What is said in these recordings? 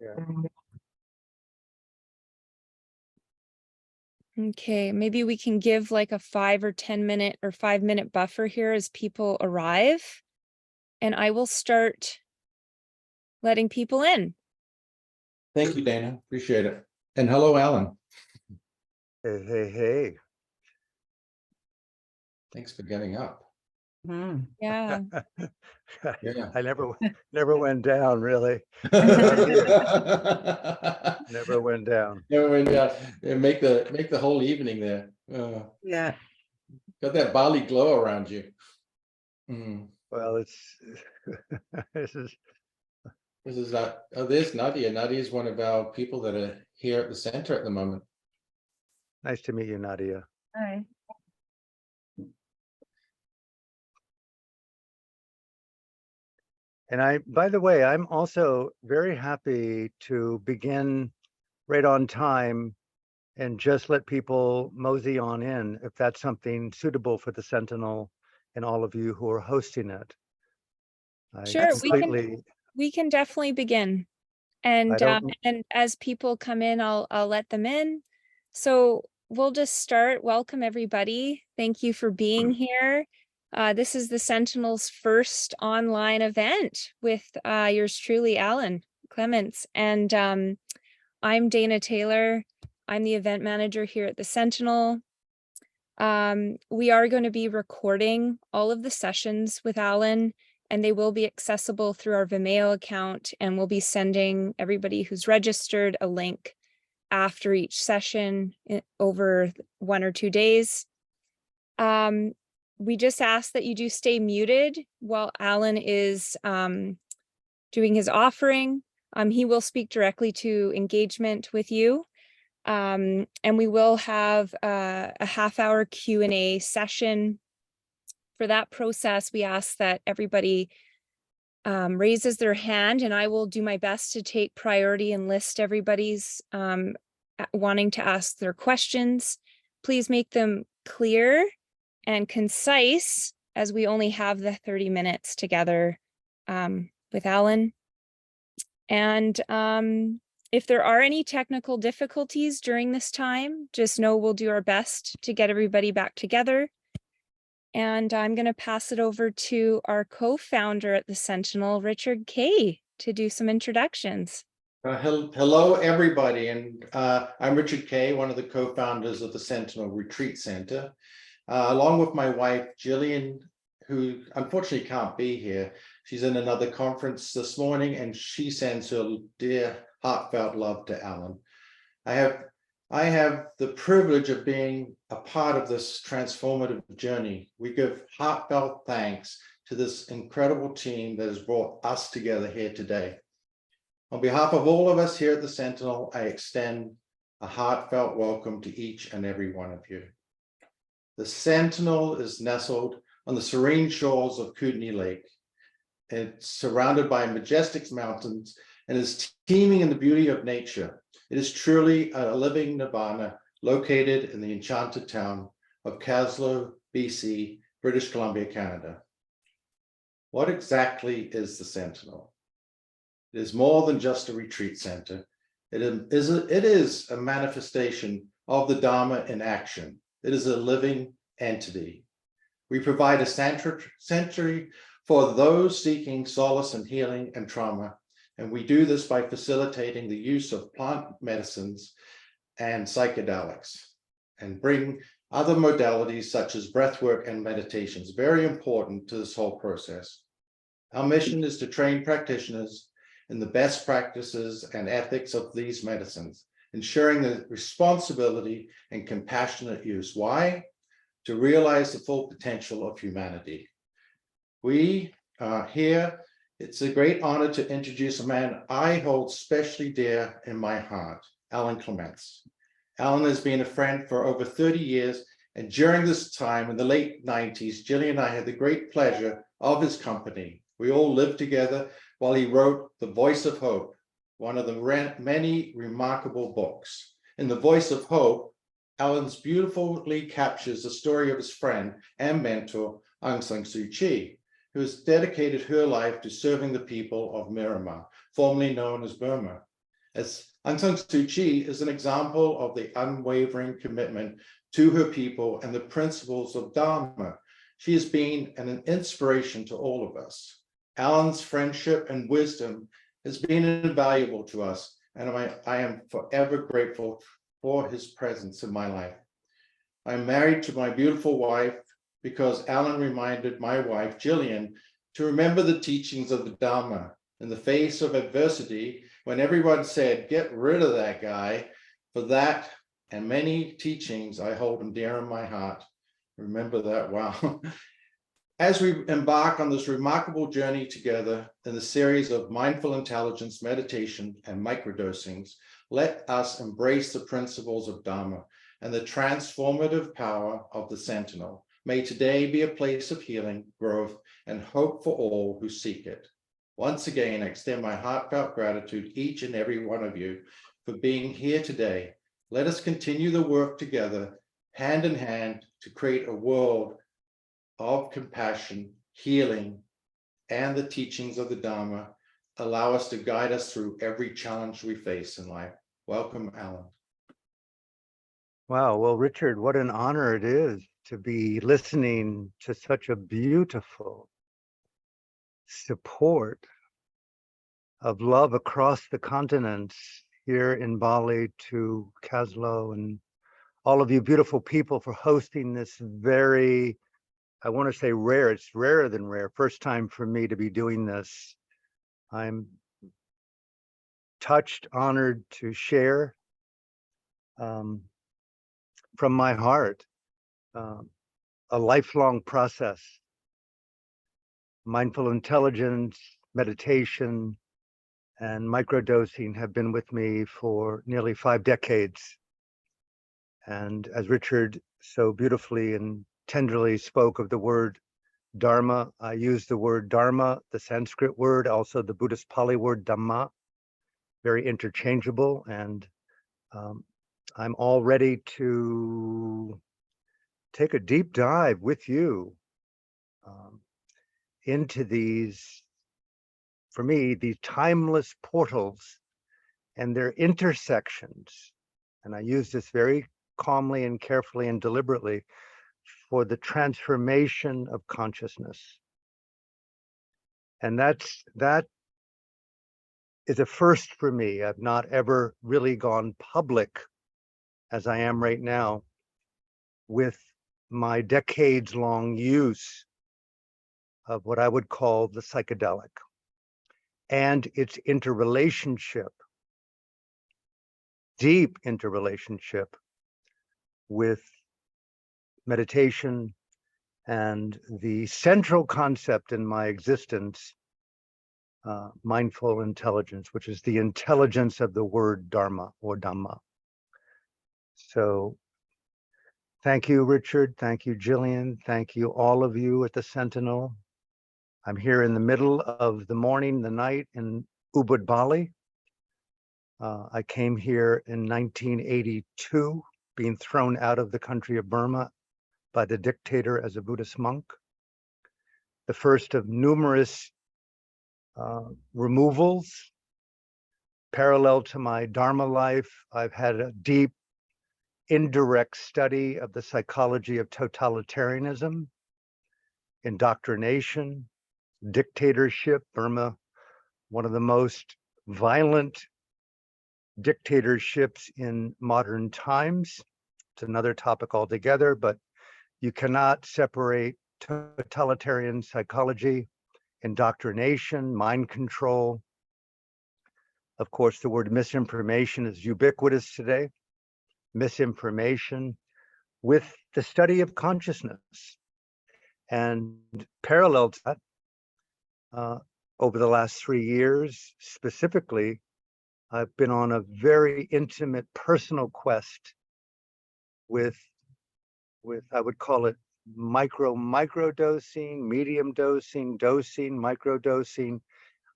Yeah. Okay, maybe we can give like a 5 or 10 minute or 5-minute buffer here as people arrive. And I will start letting people in. Thank you, Dana. Appreciate it. And hello, Alan. Hey, hey, hey. Thanks for getting up. Yeah. Yeah. I never went down, really. Never went down. Never went down. Yeah, make the whole evening there. Yeah. Got that Bali glow around you. Mm. Well, it's this is This is not. Oh, there's Nadia. Nadia is one of our people that are here at the center at the moment. nice to meet you, Nadia. Hi. And by the way, I'm also very happy to begin right on time and just let people mosey on in if that's something suitable for the Sentinel and all of you who are hosting it. Sure, completely, we can definitely begin. I And don't- and as people come in, I'll let them in. So we'll just start. Welcome everybody. Thank you for being here. This is the Sentinel's first online event with yours truly, Alan Clements. And I'm Dana Taylor. I'm the event manager here at the Sentinel. We are going to be recording all of the sessions with Alan, and they will be accessible through our Vimeo account, and we'll be sending everybody who's registered a link after each session over 1 or 2 days. We just ask that you do stay muted while Alan is doing his offering. He will speak directly to engagement with you. And we will have a half-hour Q&A session. For that process, we ask that everybody raises their hand, and I will do my best to take priority and list everybody's wanting to ask their questions. Please make them clear and concise, as we only have the 30 minutes together with Alan. And if there are any technical difficulties during this time, just know we'll do our best to get everybody back together. And I'm going to pass it over to our co-founder at the Sentinel, Richard Kay, to do some introductions. Hello, everybody. And I'm Richard Kay, one of the co-founders of the Sentinel Retreat Center. Along with my wife, Jillian, who unfortunately can't be here. She's in another conference this morning, and she sends her dear, heartfelt love to Alan. I have the privilege of being a part of this transformative journey. We give heartfelt thanks to this incredible team that has brought us together here today. On behalf of all of us here at the Sentinel, I extend a heartfelt welcome to each and every one of you. The Sentinel is nestled on the serene shores of Kootenai Lake. It's surrounded by majestic mountains and is teeming in the beauty of nature. It is truly a living nirvana located in the enchanted town of Caslow, BC, British Columbia, Canada. What exactly is the Sentinel? It is more than just a retreat center. It is a manifestation of the Dharma in action. It is a living entity. We provide a sanctuary for those seeking solace and healing and trauma. And we do this by facilitating the use of plant medicines and psychedelics, and bring other modalities such as breathwork and meditations, very important to this whole process. Our mission is to train practitioners in the best practices and ethics of these medicines, ensuring the responsibility and compassionate use. Why? To realize the full potential of humanity. We are here. It's a great honor to introduce a man I hold specially dear in my heart, Alan Clements. Alan has been a friend for over 30 years, and during this time in the late 90s, Jillian and I had the great pleasure of his company. We all lived together while he wrote The Voice of Hope, one of the many remarkable books. In The Voice of Hope, Alan's beautifully captures the story of his friend and mentor, Aung San Suu Kyi, who has dedicated her life to serving the people of Myanmar, formerly known as Burma. as Aung San Suu Kyi is an example of the unwavering commitment to her people and the principles of Dharma. She has been an inspiration to all of us. Alan's friendship and wisdom has been invaluable to us, and I am forever grateful for his presence in my life. I'm married to my beautiful wife because Alan reminded my wife, Jillian, to remember the teachings of the Dharma in the face of adversity, when everyone said, get rid of that guy. For that and many teachings, I hold them dear in my heart. Remember that, wow. As we embark on this remarkable journey together in the series of mindful intelligence, meditation, and microdosings, let us embrace the principles of Dharma and the transformative power of the Sentinel. May today be a place of healing, growth, and hope for all who seek it. Once again, I extend my heartfelt gratitude to each and every one of you for being here today. Let us continue the work together, hand in hand, to create a world of compassion, healing, and the teachings of the Dharma. Allow us to guide us through every challenge we face in life. Welcome, Alan. Wow. Well, Richard, what an honor it is to be listening to such a beautiful support of love across the continents here in Bali to Kaslo and all of you beautiful people for hosting this very, I want to say rare, it's rarer than rare, first time for me to be doing this. I'm touched, honored to share from my heart a lifelong process. Mindful intelligence, meditation, and microdosing have been with me for nearly 5 decades. And as Richard so beautifully and tenderly spoke of the word Dharma, I use the word Dharma, the Sanskrit word, also the Buddhist Pali word Dhamma, very interchangeable. And I'm all ready to take a deep dive with you into these, for me, these timeless portals and their intersections. And I use this very calmly and carefully and deliberately for the transformation of consciousness. And that is a first for me. I've not ever really gone public as I am right now with my decades-long use of what I would call the psychedelic and its interrelationship, deep interrelationship with meditation and the central concept in my existence, mindful intelligence, which is the intelligence of the word Dharma or Dhamma. So thank you, Richard. Thank you, Jillian. Thank you, all of you at the Sentinel. I'm here in the middle of the morning, the night in Ubud, Bali. I came here in 1982, being thrown out of the country of Burma by the dictator as a Buddhist monk. The first of numerous removals. Parallel to my Dharma life, I've had a deep, indirect study of the psychology of totalitarianism, indoctrination, dictatorship. Burma, one of the most violent dictatorships in modern times. It's another topic altogether, but you cannot separate totalitarian psychology, indoctrination, mind control. Of course, the word misinformation is ubiquitous today. Misinformation with the study of consciousness. And parallel to that, over the last 3 years, specifically, I've been on a very intimate personal quest with I would call it microdosing, medium dosing, microdosing,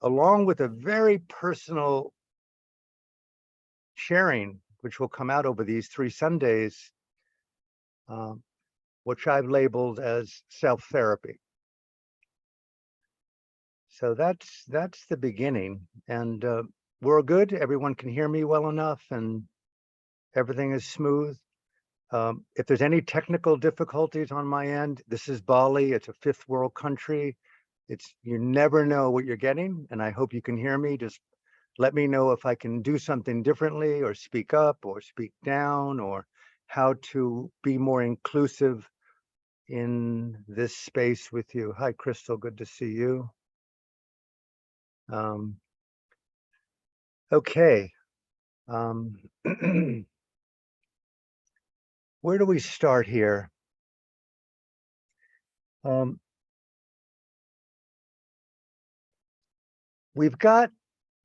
along with a very personal sharing, which will come out over these 3 Sundays, which I've labeled as self-therapy. So that's the beginning. And we're good. Everyone can hear me well enough and everything is smooth. If there's any technical difficulties on my end, this is Bali. It's a fifth world country. You never know what you're getting, and I hope you can hear me. Just let me know if I can do something differently or speak up or speak down or how to be more inclusive in this space with you. Hi, Crystal, good to see you. Okay. Where do we start here? We've got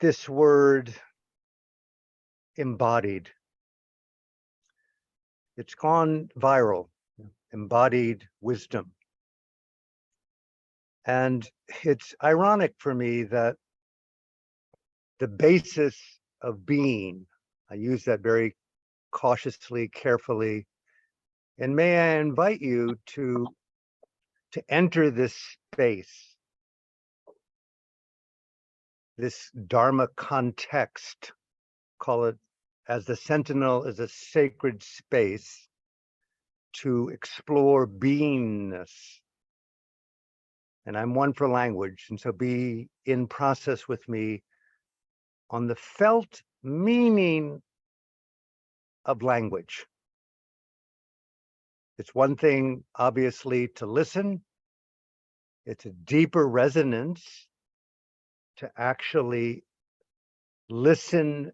this word embodied. It's gone viral, embodied wisdom. And it's ironic for me that the basis of being, I use that very cautiously, carefully, and may I invite you to enter this space, this Dharma context, call it, as the Sentinel is a sacred space to explore beingness. And I'm one for language, and so be in process with me on the felt meaning of language. It's one thing, obviously, to listen. It's a deeper resonance to actually listen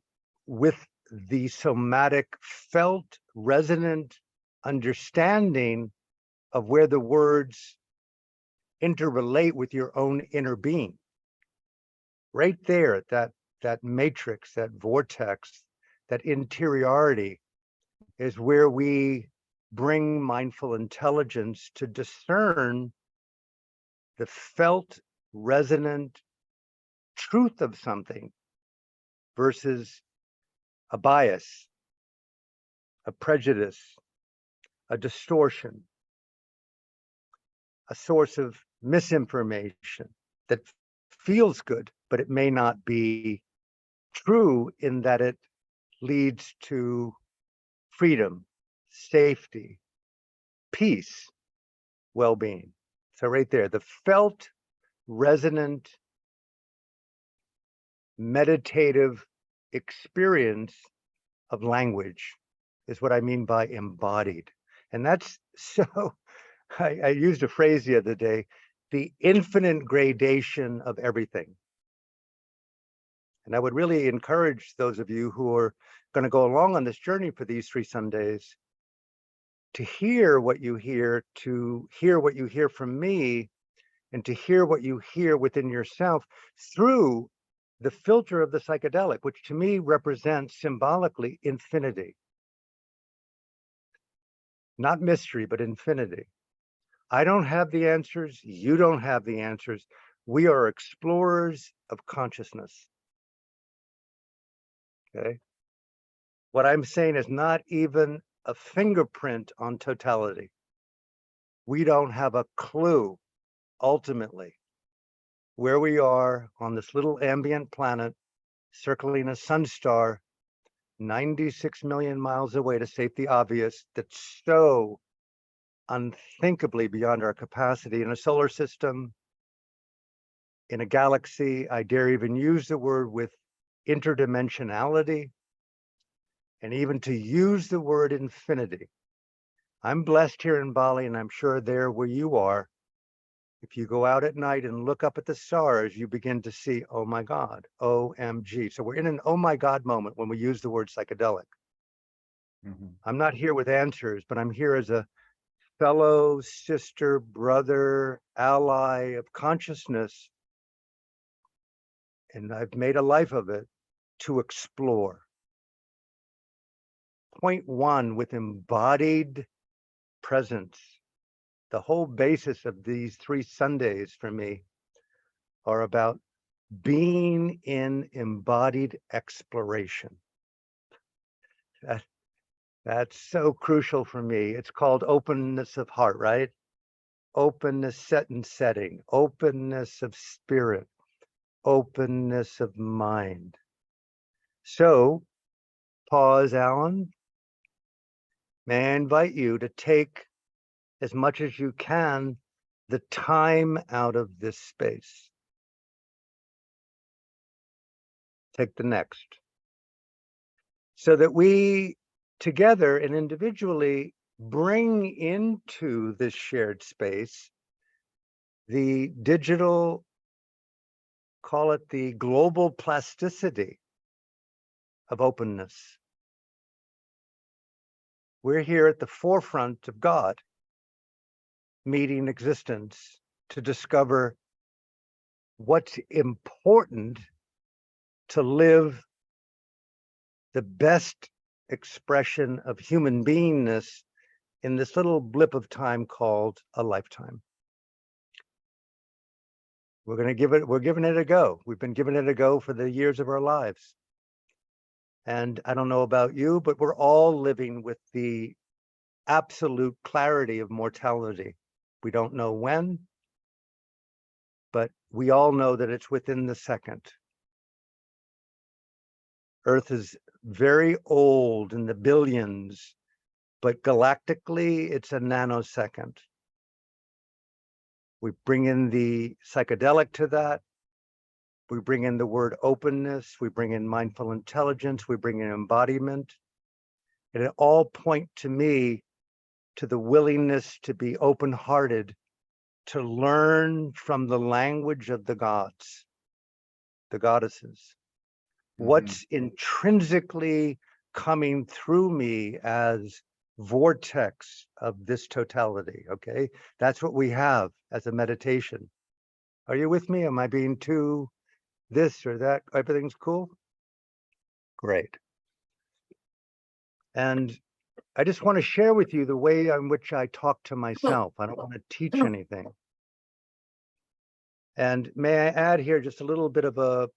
with the somatic, felt, resonant understanding of where the words interrelate with your own inner being. Right there, that matrix, that vortex, that interiority is where we bring mindful intelligence to discern the felt, resonant truth of something versus a bias, a prejudice, a distortion, a source of misinformation that feels good, but it may not be true in that it leads to freedom, safety, peace, well-being. So right there, the felt, resonant, meditative experience of language is what I mean by embodied. And that's so, I used a phrase the other day, the infinite gradation of everything. And I would really encourage those of you who are going to go along on this journey for these 3 Sundays to hear what you hear, to hear what you hear from me, and to hear what you hear within yourself through the filter of the psychedelic, which to me represents symbolically infinity. Not mystery, but infinity. I don't have the answers. You don't have the answers. We are explorers of consciousness. Okay. What I'm saying is not even a fingerprint on totality. We don't have a clue, ultimately, where we are on this little ambient planet circling a sun star 96 million miles away, to state the obvious, that's so unthinkably beyond our capacity in a solar system, in a galaxy. I dare even use the word with interdimensionality, and even to use the word infinity. I'm blessed here in Bali, and I'm sure there where you are, if you go out at night and look up at the stars, you begin to see, oh my God, OMG. So we're in an oh my God moment when we use the word psychedelic. Mm-hmm. I'm not here with answers, but I'm here as a fellow, sister, brother, ally of consciousness. And I've made a life of it to explore. Point 1 with embodied presence. The whole basis of these 3 Sundays for me are about being in embodied exploration. That's so crucial for me. It's called openness of heart, right? Openness set and setting, openness of spirit, openness of mind. So, pause, Alan. May I invite you to take as much as you can the time out of this space. Take the next. So that we together and individually bring into this shared space the digital, call it the global plasticity of openness. We're here at the forefront of God, meeting existence to discover what's important to live the best expression of human beingness in this little blip of time called a lifetime. We're giving it a go. We've been giving it a go for the years of our lives. And I don't know about you, but we're all living with the absolute clarity of mortality. We don't know when, but we all know that it's within the second. Earth is very old in the billions, but galactically, it's a nanosecond. We bring in the psychedelic to that. We bring in the word openness. We bring in mindful intelligence. We bring in embodiment. And it all point to me to the willingness to be open-hearted, to learn from the language of the gods, the goddesses. What's intrinsically coming through me as vortex of this totality, okay? That's what we have as a meditation. Are you with me? Am I being too this or that? Everything's cool? Great. And I just want to share with you the way in which I talk to myself. I don't want to teach anything. And may I add here just a little bit of a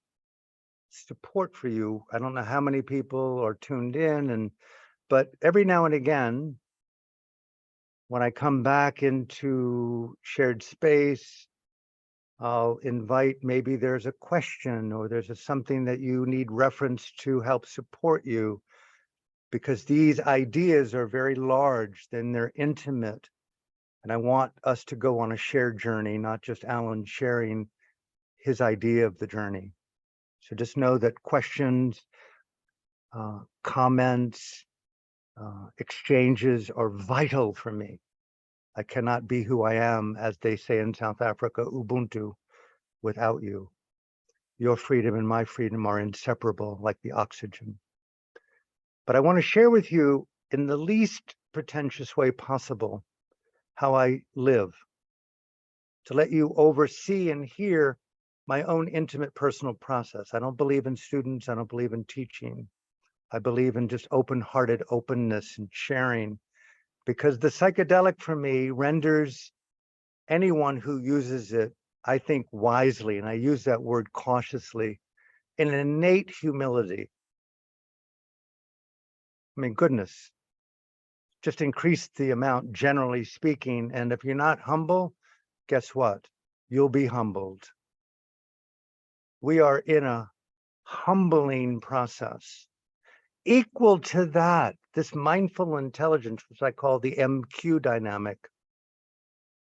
support for you. I don't know how many people are tuned in, but every now and again, when I come back into shared space, I'll invite, maybe there's a question or there's something that you need reference to help support you, because these ideas are very large, then they're intimate. And I want us to go on a shared journey, not just Alan sharing his idea of the journey. So just know that questions, comments, exchanges are vital for me. I cannot be who I am, as they say in South Africa, Ubuntu, without you. Your freedom and my freedom are inseparable, like the oxygen. But I want to share with you, in the least pretentious way possible, how I live, to let you oversee and hear my own intimate personal process. I don't believe in students. I don't believe in teaching. I believe in just open-hearted openness and sharing, because the psychedelic for me renders anyone who uses it, I think, wisely, and I use that word cautiously, in an innate humility. I mean, goodness, just increase the amount, generally speaking. And if you're not humble, guess what? You'll be humbled. We are in a humbling process. Equal to that, this mindful intelligence, which I call the MQ dynamic,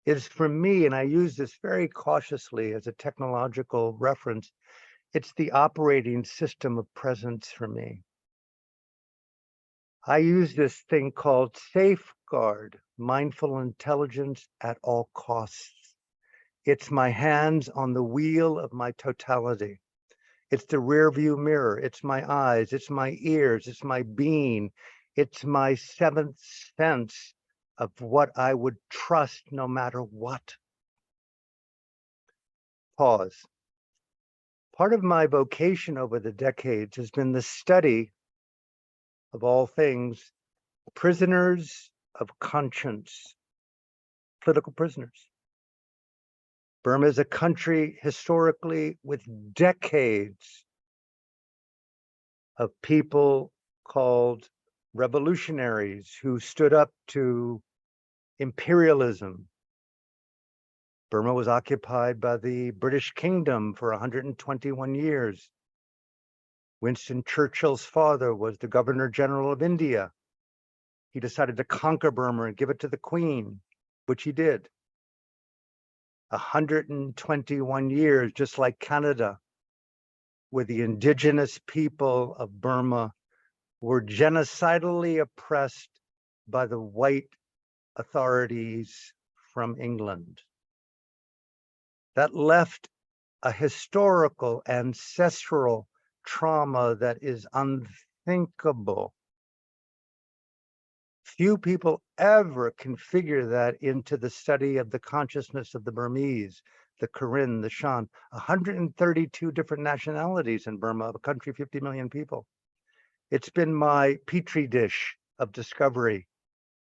is for me, and I use this very cautiously as a technological reference, it's the operating system of presence for me. I use this thing called safeguard mindful intelligence at all costs. It's my hands on the wheel of my totality. It's the rear view mirror. It's my eyes. It's my ears. It's my being. It's my seventh sense of what I would trust no matter what. Pause. Part of my vocation over the decades has been the study of all things prisoners of conscience, political prisoners. Burma is a country historically with decades of people called revolutionaries who stood up to imperialism. Burma was occupied by the British Kingdom for 121 years. Winston Churchill's father was the Governor General of India. He decided to conquer Burma and give it to the Queen, which he did. 121 years, just like Canada, where the indigenous people of Burma were genocidally oppressed by the white authorities from England. That left a historical, ancestral trauma that is unthinkable. Few people ever can figure that into the study of the consciousness of the Burmese, the Karen, the Shan, 132 different nationalities in Burma, a country 50 million people. It's been my petri dish of discovery,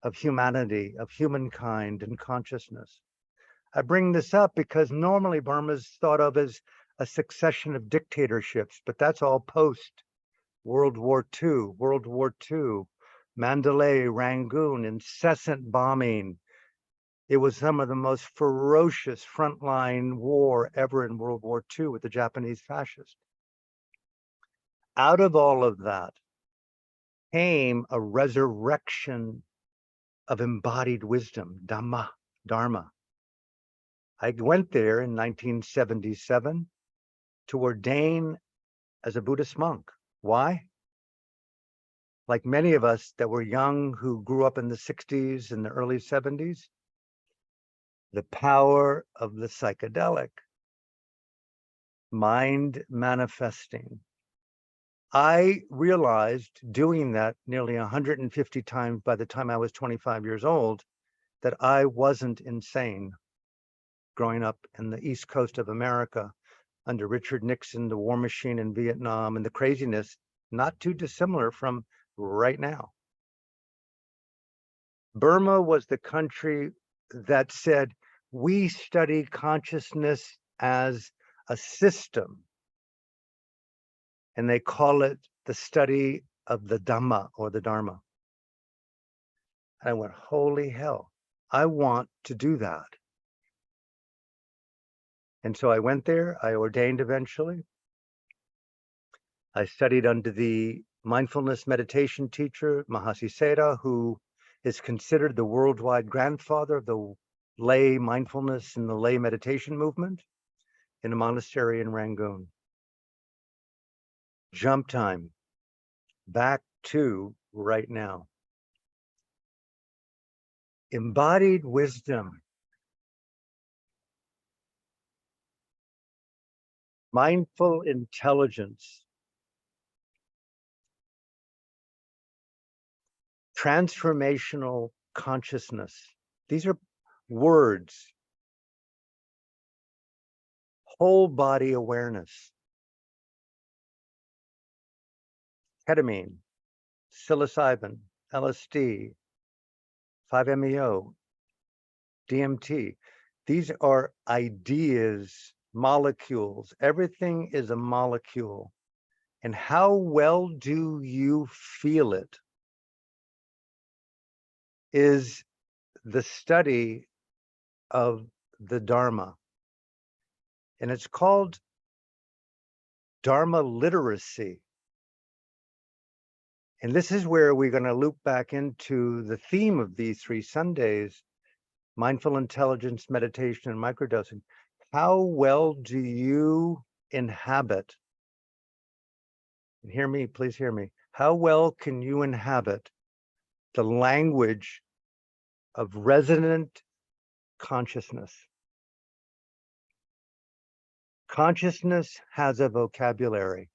of humanity, of humankind and consciousness. I bring this up because normally Burma is thought of as a succession of dictatorships, but that's all post World War II, Mandalay, Rangoon, incessant bombing. It was some of the most ferocious frontline war ever in World War II with the Japanese fascists. Out of all of that came a resurrection of embodied wisdom, Dharma. I went there in 1977 to ordain as a Buddhist monk. Why? Like many of us that were young who grew up in the 60s and the early 70s, the power of the psychedelic, mind manifesting. I realized doing that nearly 150 times by the time I was 25 years old, that I wasn't insane. Growing up in the East Coast of America under Richard Nixon, the war machine in Vietnam, and the craziness, not too dissimilar from right now. Burma was the country that said, we study consciousness as a system, and they call it the study of the Dhamma or the Dharma. And I went, holy hell, I want to do that. And so I went there, I ordained eventually. I studied under the mindfulness meditation teacher, Mahasi Sayadaw, who is considered the worldwide grandfather of the lay mindfulness and the lay meditation movement in a monastery in Rangoon. Jump time, back to right now. Embodied wisdom. Mindful intelligence. Transformational consciousness. These are words. Whole body awareness. Ketamine, Psilocybin, LSD, 5-MEO-DMT. These are ideas, molecules. Everything is a molecule. And how well do you feel it is the study of the Dharma. And it's called Dharma literacy. And this is where we're going to loop back into the theme of these 3 Sundays, mindful intelligence, meditation, and microdosing. How well do you inhabit? And hear me, please hear me. How well can you inhabit the language of resonant consciousness? Consciousness has a vocabulary.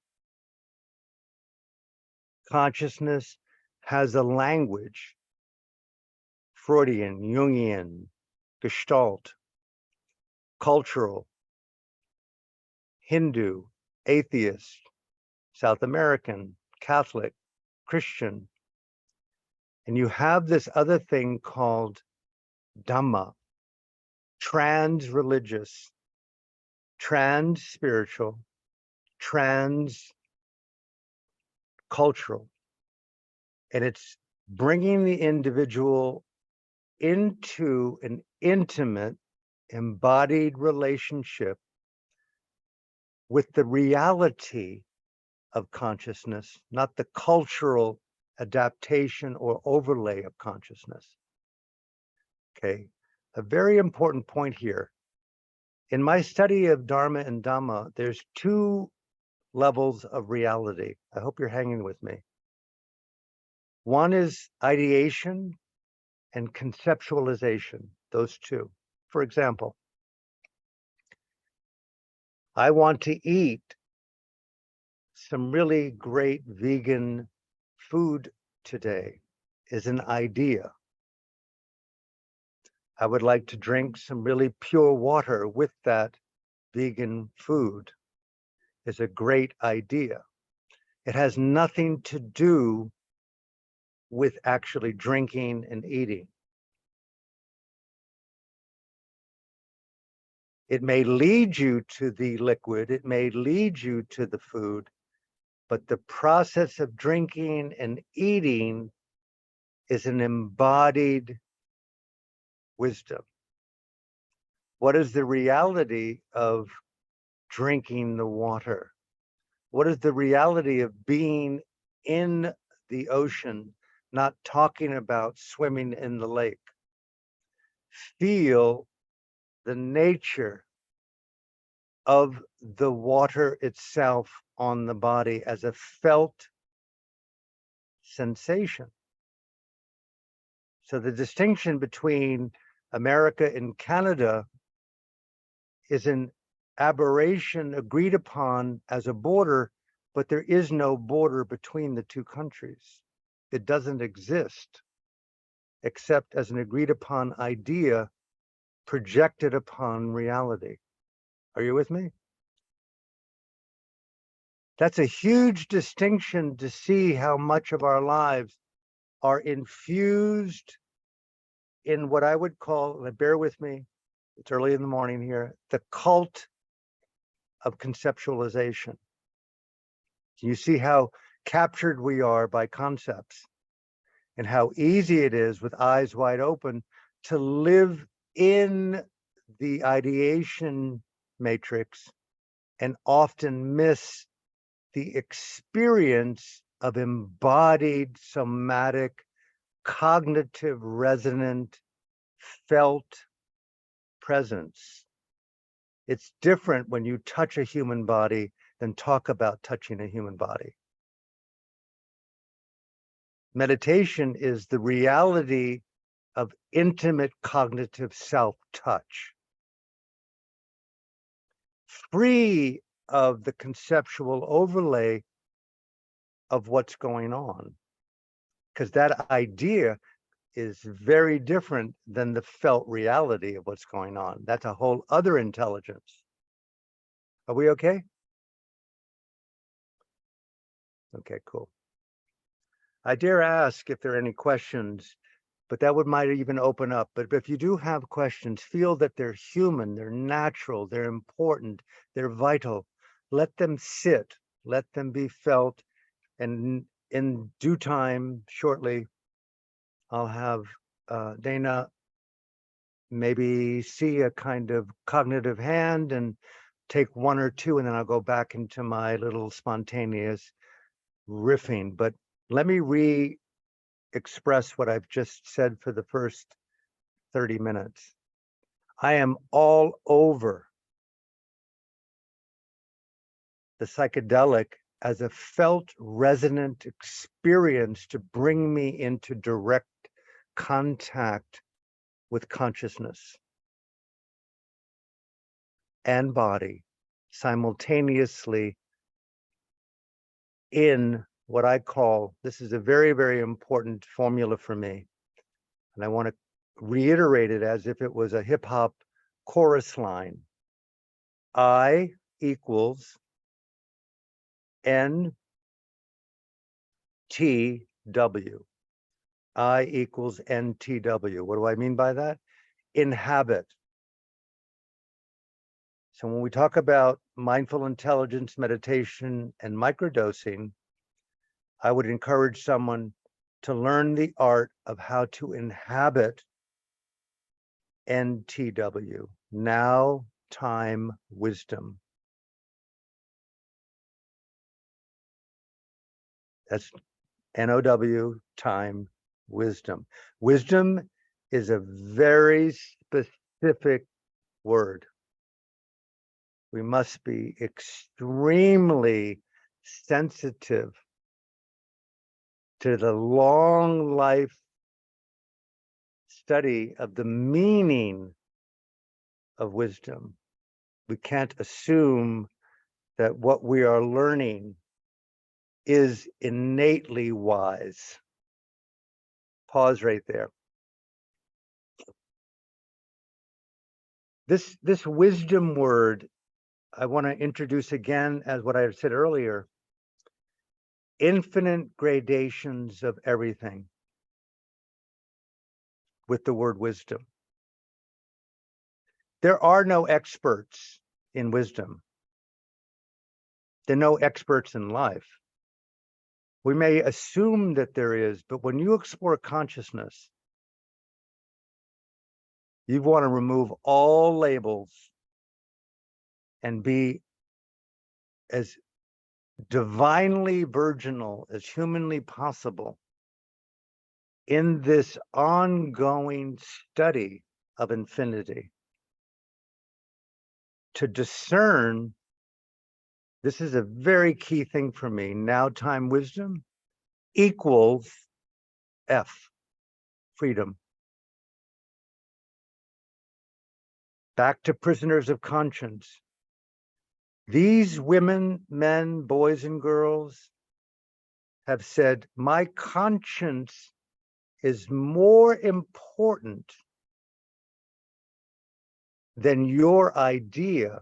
Consciousness has a language. Freudian, Jungian, Gestalt, cultural, Hindu, atheist, South American, Catholic, Christian. And you have this other thing called Dhamma, trans-religious, trans-spiritual, trans-cultural. And it's bringing the individual into an intimate, embodied relationship with the reality of consciousness, not the cultural adaptation or overlay of consciousness. Okay, a very important point here. In my study of Dharma and Dhamma, there's two levels of reality. I hope you're hanging with me. One is ideation and conceptualization, those two. For example, I want to eat some really great vegan food today is an idea. I would like to drink some really pure water with that vegan food is a great idea. It has nothing to do with actually drinking and eating. It may lead you to the liquid, it may lead you to the food, but the process of drinking and eating is an embodied wisdom. What is the reality of drinking the water? What is the reality of being in the ocean, not talking about swimming in the lake? Feel the nature of the water itself on the body as a felt sensation. So the distinction between America and Canada is an aberration agreed upon as a border, but there is no border between the two countries. It doesn't exist except as an agreed upon idea projected upon reality. Are you with me? That's a huge distinction to see how much of our lives are infused in what I would call, bear with me, it's early in the morning here, the cult of conceptualization. You see how captured we are by concepts and how easy it is with eyes wide open to live in the ideation matrix and often miss the experience of embodied, somatic, cognitive, resonant, felt presence. It's different when you touch a human body than talk about touching a human body. Meditation is the reality of intimate cognitive self-touch, free of the conceptual overlay of what's going on, because that idea is very different than the felt reality of what's going on. That's a whole other intelligence. Are we okay? Okay, cool. I dare ask if there are any questions, but that might even open up. But if you do have questions, feel that they're human, they're natural, they're important, they're vital. Let them sit, let them be felt, and in due time, shortly, I'll have Dana maybe see a kind of cognitive hand and take one or two, and then I'll go back into my little spontaneous riffing. But let me re-express what I've just said for the first 30 minutes. I am all over the psychedelic as a felt resonant experience to bring me into direct contact with consciousness and body simultaneously in what I call, this is a very, very important formula for me. And I want to reiterate it as if it was a hip hop chorus line. I equals NTW. I equals NTW. What do I mean by that? Inhabit. So when we talk about mindful intelligence, meditation, and microdosing, I would encourage someone to learn the art of how to inhabit NTW, now, time, wisdom. That's NOW, time, wisdom. Wisdom is a very specific word. We must be extremely sensitive to the long life study of the meaning of wisdom. We can't assume that what we are learning is innately wise. Pause right there. This wisdom word, I want to introduce again as what I said earlier, infinite gradations of everything with the word wisdom. There are no experts in wisdom. There are no experts in life. We may assume that there is, but when you explore consciousness, you want to remove all labels and be as divinely virginal as humanly possible in this ongoing study of infinity. To discern, this is a very key thing for me, now time wisdom equals F, freedom. Back to prisoners of conscience. These women, men, boys, and girls have said, my conscience is more important than your idea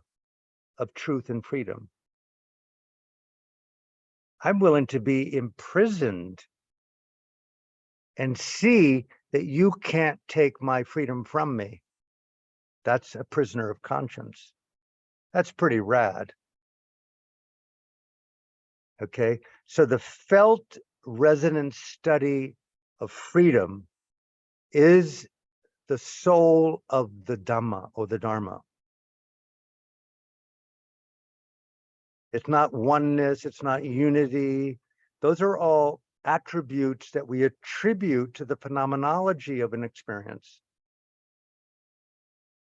of truth and freedom. I'm willing to be imprisoned and see that you can't take my freedom from me. That's a prisoner of conscience. That's pretty rad. Okay, so the felt resonance study of freedom is the soul of the Dhamma or the Dharma. It's not oneness, it's not unity. Those are all attributes that we attribute to the phenomenology of an experience.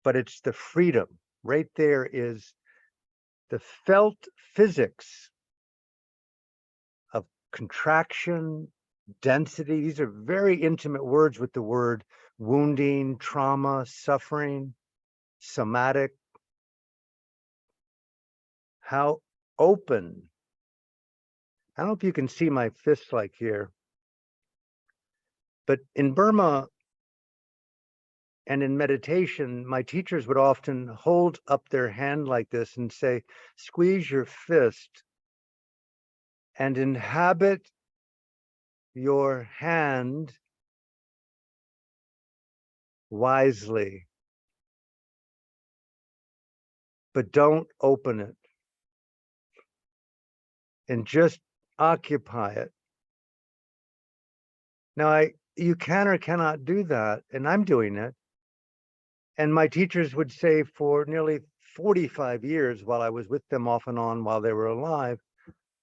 But it's the freedom. Right there is the felt physics of contraction, density. These are very intimate words with the word wounding, trauma, suffering, somatic. How open. I don't know if you can see my fist like here, but in Burma and in meditation, my teachers would often hold up their hand like this and say, squeeze your fist and inhabit your hand wisely, but don't open it, and just occupy it. Now, you can or cannot do that, and I'm doing it. And my teachers would say for nearly 45 years while I was with them off and on while they were alive,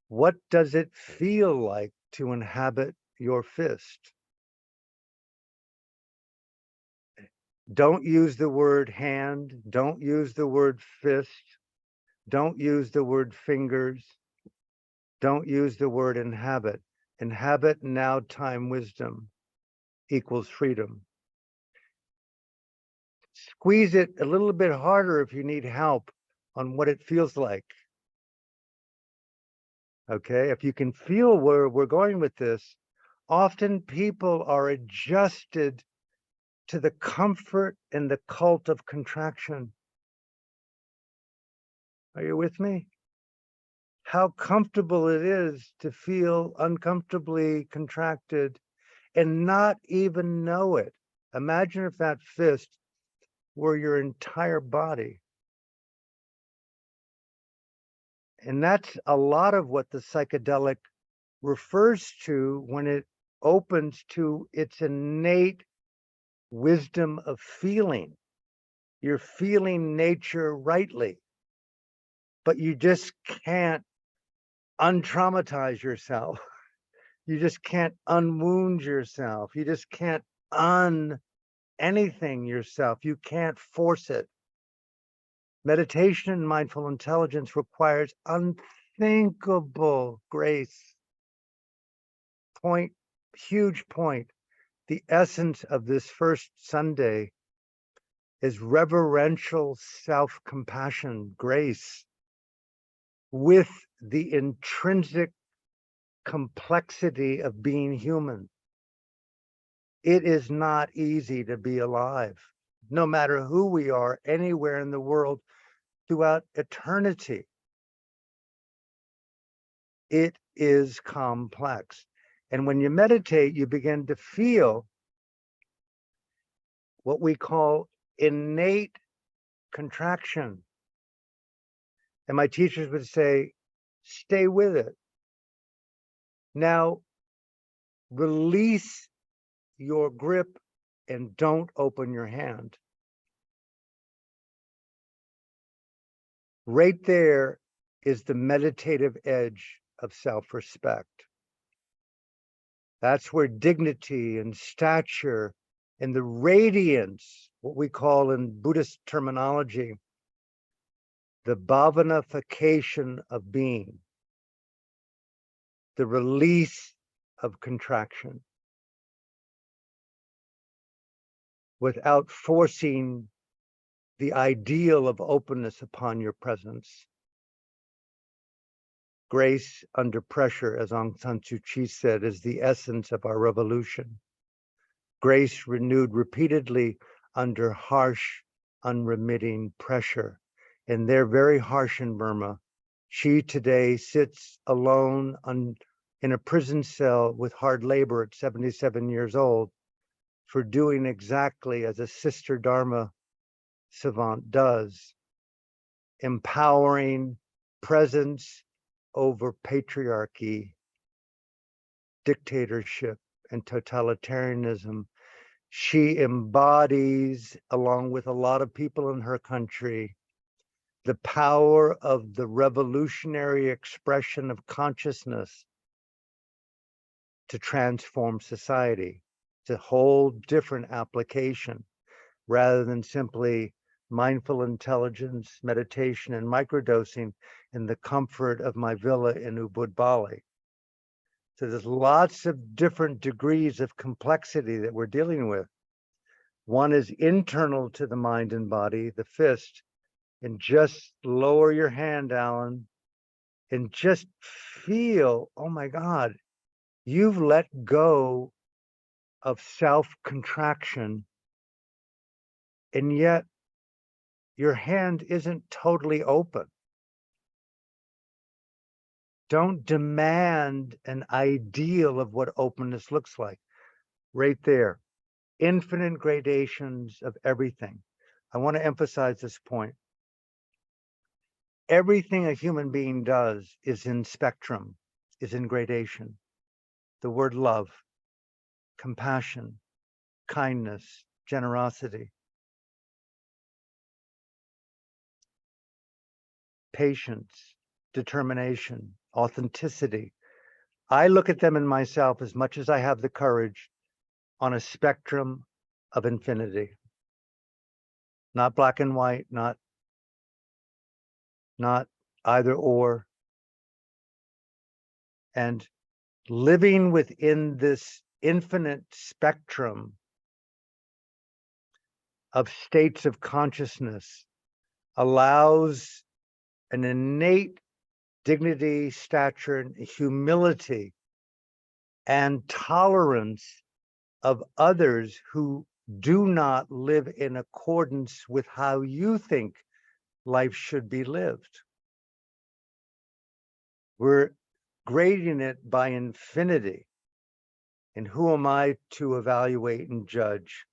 what does it feel like to inhabit your fist? Don't use the word hand, don't use the word fist, don't use the word fingers, don't use the word inhabit. Inhabit now time wisdom equals freedom. Squeeze it a little bit harder if you need help on what it feels like. Okay, if you can feel where we're going with this, often people are adjusted to the comfort and the cult of contraction. Are you with me? How comfortable it is to feel uncomfortably contracted and not even know it. Imagine if that fist were your entire body. And that's a lot of what the psychedelic refers to when it opens to its innate wisdom of feeling. You're feeling nature rightly, but you just can't untraumatize yourself. You just can't unwound yourself. You just can't anything yourself. You can't force it. Meditation and mindful intelligence requires unthinkable grace. Huge point. The essence of this first Sunday is reverential self-compassion, grace, with the intrinsic complexity of being human. It is not easy to be alive, no matter who we are, anywhere in the world, throughout eternity. It is complex. And when you meditate, you begin to feel what we call innate contraction. And my teachers would say, stay with it. Now, release your grip and don't open your hand. Right there is the meditative edge of self-respect. That's where dignity and stature and the radiance, what we call in Buddhist terminology, the bhavanification of being, the release of contraction, without forcing the ideal of openness upon your presence. Grace under pressure, as Aung San Suu Kyi said, is the essence of our revolution. Grace renewed repeatedly under harsh, unremitting pressure. And they're very harsh in Burma. She today sits alone in a prison cell with hard labor at 77 years old for doing exactly as a sister Dharma savant does, empowering presence over patriarchy, dictatorship, and totalitarianism. She embodies, along with a lot of people in her country, the power of the revolutionary expression of consciousness to transform society. It's a whole different application rather than simply mindful intelligence, meditation, and microdosing in the comfort of my villa in Ubud, Bali. So there's lots of different degrees of complexity that we're dealing with. One is internal to the mind and body, the fist, and just lower your hand, Alan, and just feel, oh my God, you've let go of self-contraction, and yet your hand isn't totally open. Don't demand an ideal of what openness looks like. Right there, infinite gradations of everything. I want to emphasize this point. Everything a human being does is in spectrum, is in gradation. The word love, compassion, kindness, generosity, patience, determination, authenticity. I look at them in myself as much as I have the courage on a spectrum of infinity. Not black and white, not either or. And living within this infinite spectrum of states of consciousness allows an innate dignity, stature, and humility and tolerance of others who do not live in accordance with how you think life should be lived. We're grading it by infinity. And who am I to evaluate and judge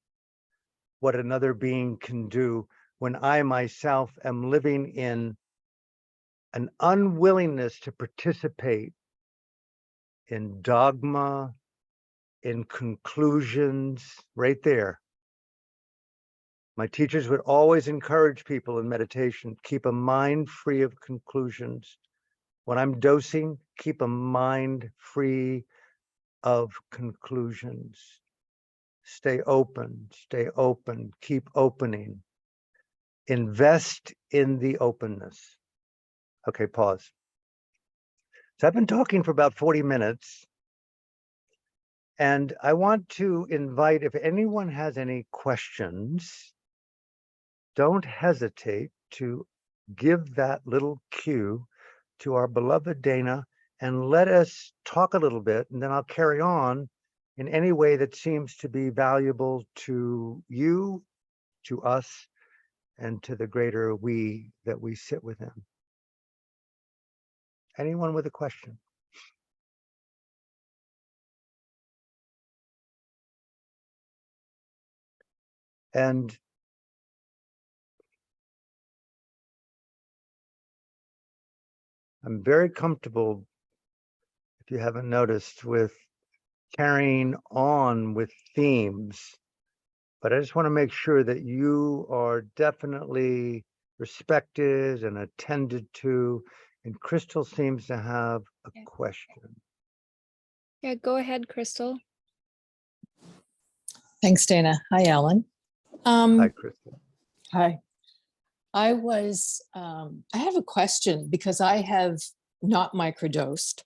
what another being can do when I myself am living in an unwillingness to participate in dogma, in conclusions, right there. My teachers would always encourage people in meditation, keep a mind free of conclusions. When I'm dosing, keep a mind free of conclusions. Stay open, keep opening. Invest in the openness. Okay, pause. So I've been talking for about 40 minutes, and I want to invite, if anyone has any questions, don't hesitate to give that little cue to our beloved Dana and let us talk a little bit, and then I'll carry on in any way that seems to be valuable to you, to us, and to the greater we that we sit within. Anyone with a question? And I'm very comfortable, if you haven't noticed, with carrying on with themes, but I just want to make sure that you are definitely respected and attended to. And Crystal seems to have a question. Yeah, go ahead, Crystal. Thanks, Dana. Hi, Alan. Hi, Crystal. Hi. I have a question because I have not microdosed,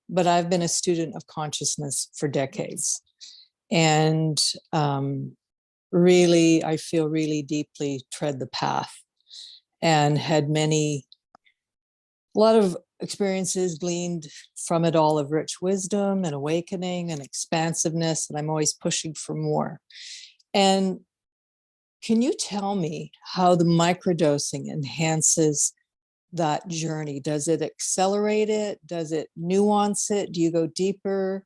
but I've been a student of consciousness for decades. And really, I feel really deeply tread the path and had a lot of experiences gleaned from it all of rich wisdom and awakening and expansiveness, and I'm always pushing for more. And can you tell me how the microdosing enhances that journey? Does it accelerate it? Does it nuance it? Do you go deeper?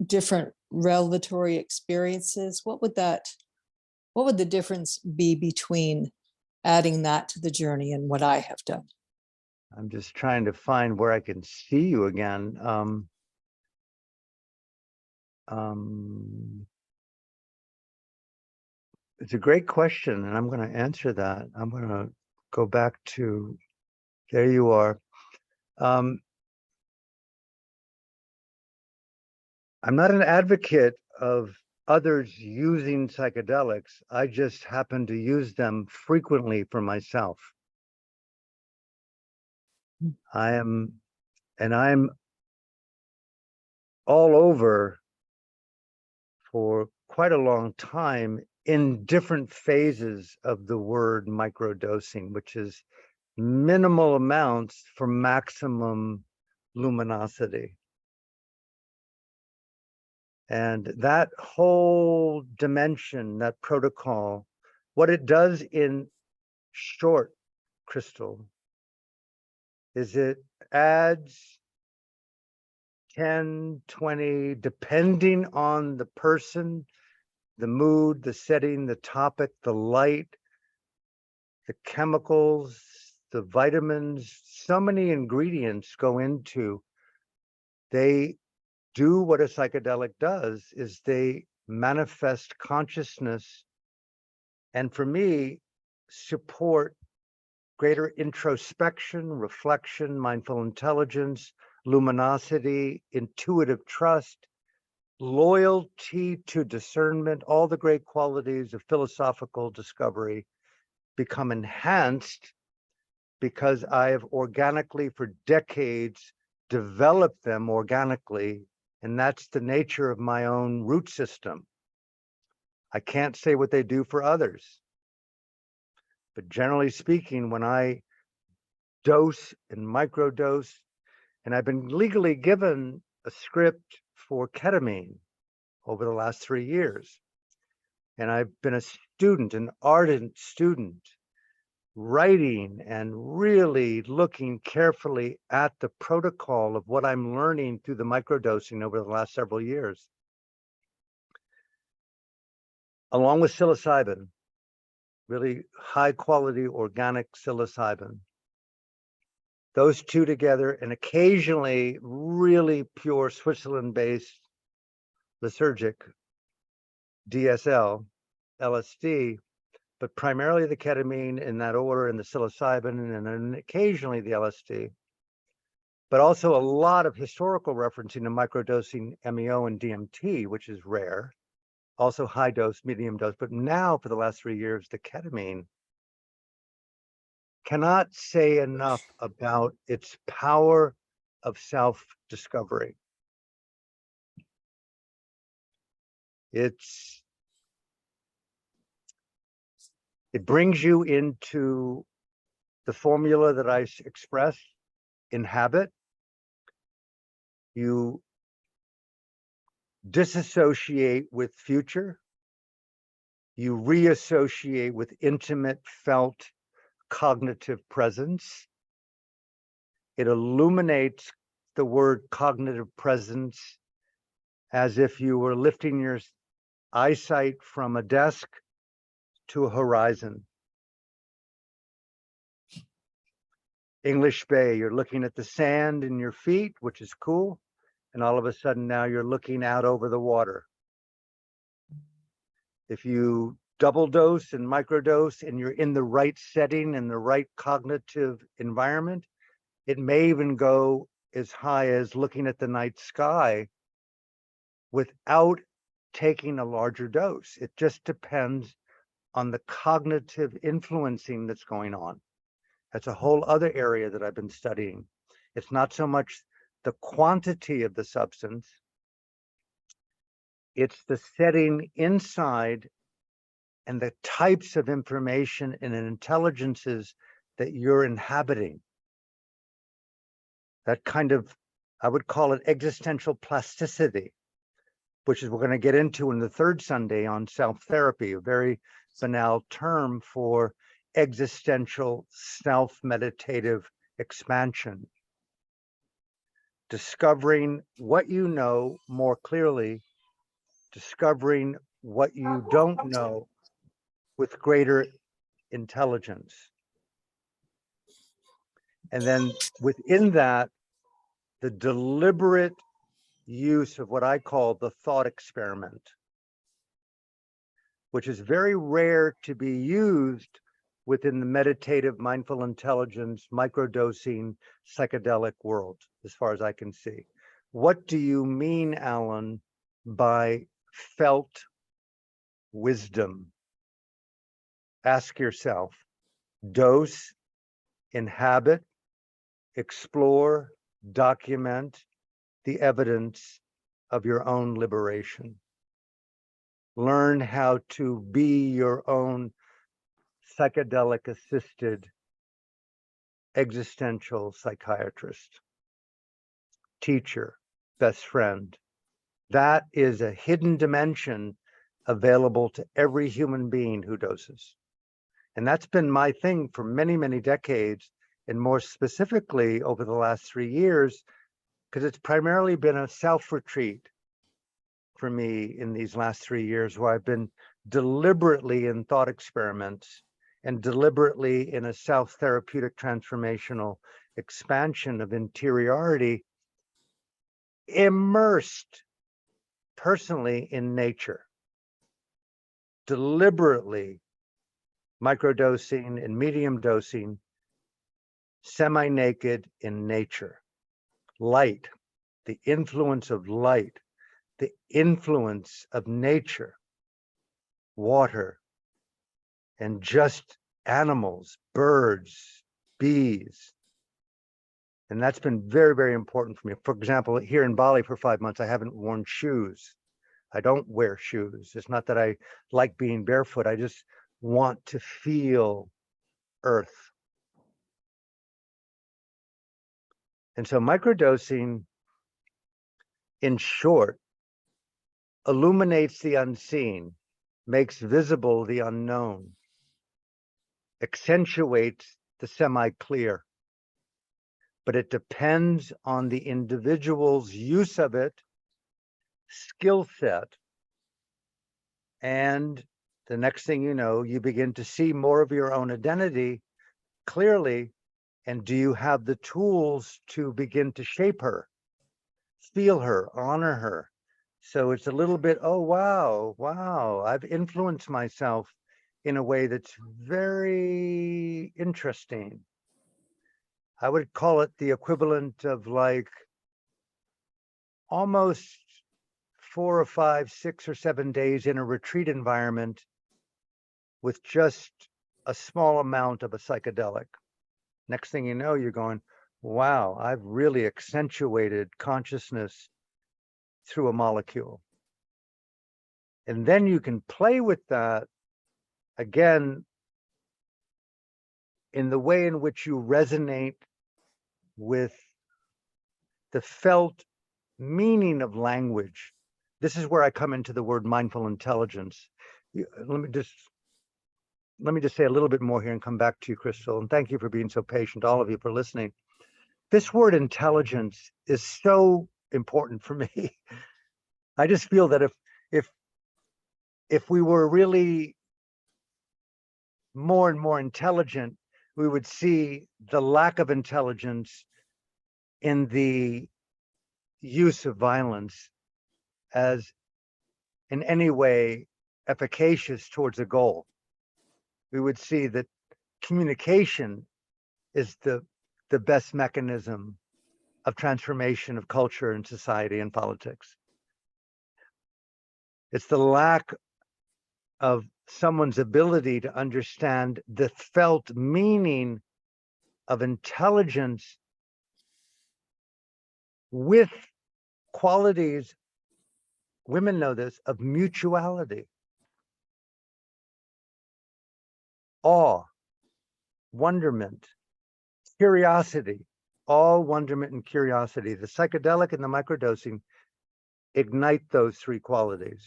Different revelatory experiences? What would the difference be between adding that to the journey and what I have done? I'm just trying to find where I can see you again. It's a great question, and I'm going to answer that. I'm going to go back to, there you are. I'm not an advocate of others using psychedelics. I just happen to use them frequently for myself. I'm all over for quite a long time in different phases of the word microdosing, which is minimal amounts for maximum luminosity. And that whole dimension, that protocol, what it does in short, Crystal, is it adds 10, 20, depending on the person, the mood, the setting, the topic, the light, the chemicals, the vitamins, so many ingredients go into. They do what a psychedelic does, is they manifest consciousness, and for me, support greater introspection, reflection, mindful intelligence, luminosity, intuitive trust, loyalty to discernment. All the great qualities of philosophical discovery become enhanced because I have organically, for decades, developed them organically, and that's the nature of my own root system. I can't say what they do for others, but generally speaking, when I dose and microdose, and I've been legally given a script for ketamine over the last 3 years, and I've been a student, an ardent student, writing and really looking carefully at the protocol of what I'm learning through the microdosing over the last several years. Along with psilocybin, really high quality organic psilocybin. Those two together, and occasionally really pure Switzerland-based lysergic DSL, LSD, but primarily the ketamine in that order, and the psilocybin, and then occasionally the LSD. but also a lot of historical referencing to microdosing MEO and DMT, which is rare. Also high dose, medium dose, but now for the last 3 years, the ketamine. Cannot say enough about its power of self-discovery. It brings you into the formula that I express, inhabit. You disassociate with future. You reassociate with intimate felt cognitive presence. It illuminates the word cognitive presence as if you were lifting your eyesight from a desk to a horizon. English Bay, you're looking at the sand in your feet, which is cool. And all of a sudden now you're looking out over the water. If you double dose and microdose and you're in the right setting and the right cognitive environment, it may even go as high as looking at the night sky without taking a larger dose. It just depends on the cognitive influencing that's going on. That's a whole other area that I've been studying. It's not so much the quantity of the substance, it's the setting inside and the types of information and intelligences that you're inhabiting. That kind of, I would call it existential plasticity, which is we're going to get into in the third Sunday on self-therapy, a very banal term for existential self-meditative expansion. Discovering what you know more clearly, discovering what you don't know with greater intelligence. And then within that, the deliberate use of what I call the thought experiment, which is very rare to be used within the meditative mindful intelligence, microdosing, psychedelic world, as far as I can see. What do you mean, Alan, by felt wisdom? Ask yourself. Dose, inhabit, explore, document the evidence of your own liberation. Learn how to be your own psychedelic assisted existential psychiatrist, teacher, best friend. That is a hidden dimension available to every human being who doses. And that's been my thing for many, many decades, and more specifically over the last 3 years, because it's primarily been a self-retreat for me in these last 3 years, where I've been deliberately in thought experiments and deliberately in a self-therapeutic transformational expansion of interiority, immersed personally in nature, deliberately microdosing and medium dosing, semi-naked in nature. Light, the influence of light, the influence of nature, water, and just animals, birds, bees. And that's been very, very important for me. For example, here in Bali for 5 months, I haven't worn shoes. I don't wear shoes. It's not that I like being barefoot. I just want to feel earth. And so microdosing, in short, illuminates the unseen, makes visible the unknown, accentuates the semi-clear. But it depends on the individual's use of it, skill set, and the next thing you know, you begin to see more of your own identity clearly. And do you have the tools to begin to shape her, feel her, honor her? So it's a little bit, oh, wow, I've influenced myself in a way that's very interesting. I would call it the equivalent of like almost 4 or 5, 6 or 7 days in a retreat environment with just a small amount of a psychedelic. Next thing you know, you're going, wow, I've really accentuated consciousness through a molecule. And then you can play with that again in the way in which you resonate with the felt meaning of language. This is where I come into the word mindful intelligence. Let me just say a little bit more here and come back to you, Crystal. And thank you for being so patient, all of you, for listening. This word intelligence is so important for me. I just feel that if we were really more and more intelligent, we would see the lack of intelligence in the use of violence as in any way efficacious towards a goal. We would see that communication is the best mechanism of transformation of culture and society and politics. It's the lack of someone's ability to understand the felt meaning of intelligence with qualities, women know this, of mutuality, awe, wonderment, curiosity, all wonderment and curiosity. The psychedelic and the microdosing ignite those three qualities: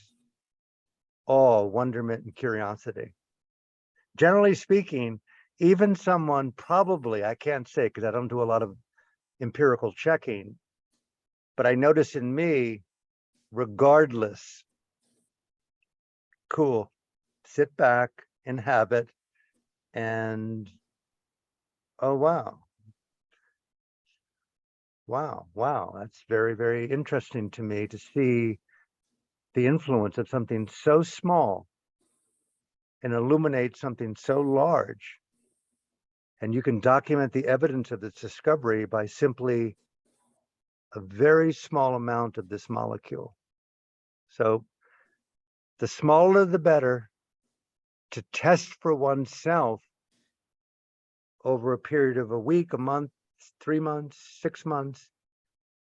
awe, wonderment, and curiosity. Generally speaking, even someone probably, I can't say because I don't do a lot of empirical checking, but I notice in me, regardless, cool, sit back, inhabit, and oh, wow. Wow, that's very, very interesting to me to see the influence of something so small and illuminate something so large. And you can document the evidence of this discovery by simply a very small amount of this molecule. So the smaller the better, to test for oneself over a period of a week, a month, 3 months, 6 months.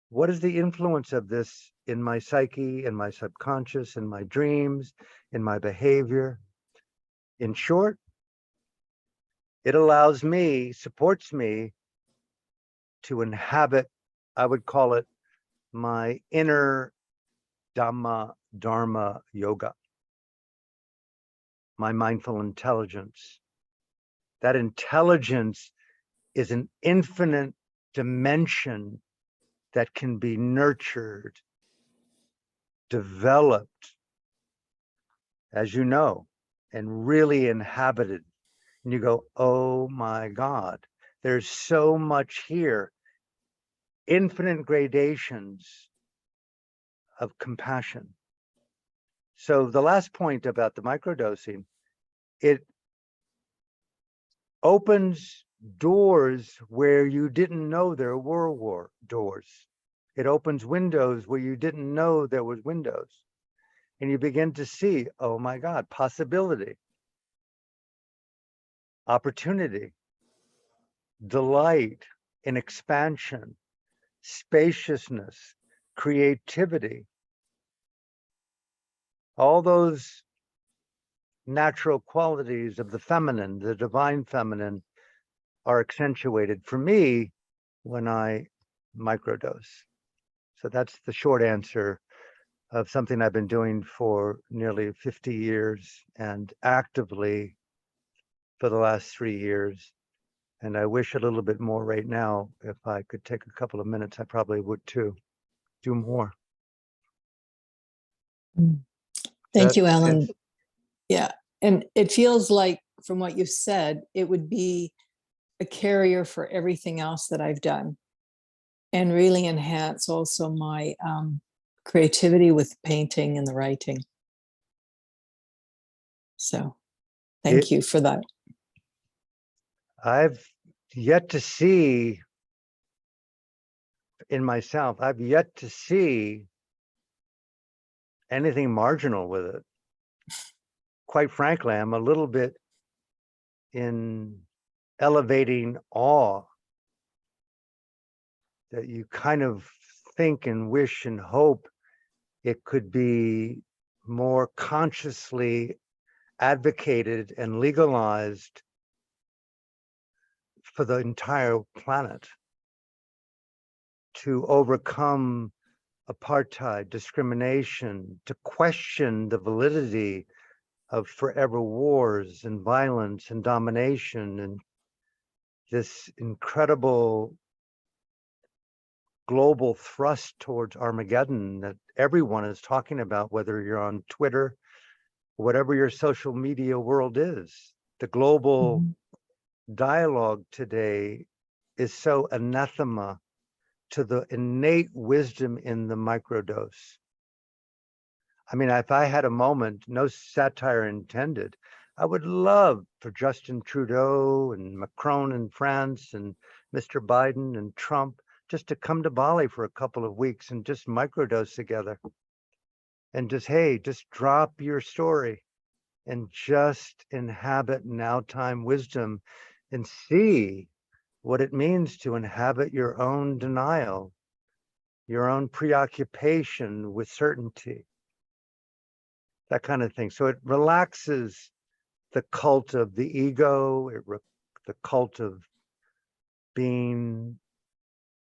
What is the influence of this in my psyche, in my subconscious, in my dreams, in my behavior? In short, it allows me, supports me to inhabit, I would call it my inner Dharma yoga, my mindful intelligence. That intelligence is an infinite dimension that can be nurtured, developed, as you know, and really inhabited. And you go, oh my God, there's so much here. Infinite gradations of compassion. So the last point about the microdosing, it opens doors where you didn't know there were doors. It opens windows where you didn't know there was windows. And you begin to see, oh my God, possibility, opportunity, delight in expansion, spaciousness, creativity. All those natural qualities of the feminine, the divine feminine, are accentuated for me when I microdose. So that's the short answer of something I've been doing for nearly 50 years and actively for the last 3 years. And I wish a little bit more right now. If I could take a couple of minutes, I probably would too. Do more. Thank you, Alan. Yeah. And it feels like, from what you said, it would be a carrier for everything else that I've done, and really enhance also my creativity with painting and the writing. So thank you for that. I've yet to see in myself, I've yet to see anything marginal with it. Quite frankly, I'm a little bit in elevating awe that you kind of think and wish and hope it could be more consciously advocated and legalized for the entire planet to overcome apartheid, discrimination, to question the validity of forever wars and violence and domination and this incredible global thrust towards Armageddon that everyone is talking about, whether you're on Twitter, whatever your social media world is. The global dialogue today is so anathema to the innate wisdom in the microdose. I mean, if I had a moment, no satire intended, I would love for Justin Trudeau and Macron in France and Mr. Biden and Trump just to come to Bali for a couple of weeks and just microdose together. And just, hey, just drop your story and just inhabit now time wisdom and see what it means to inhabit your own denial, your own preoccupation with certainty, that kind of thing. So it relaxes the cult of the ego, the cult of being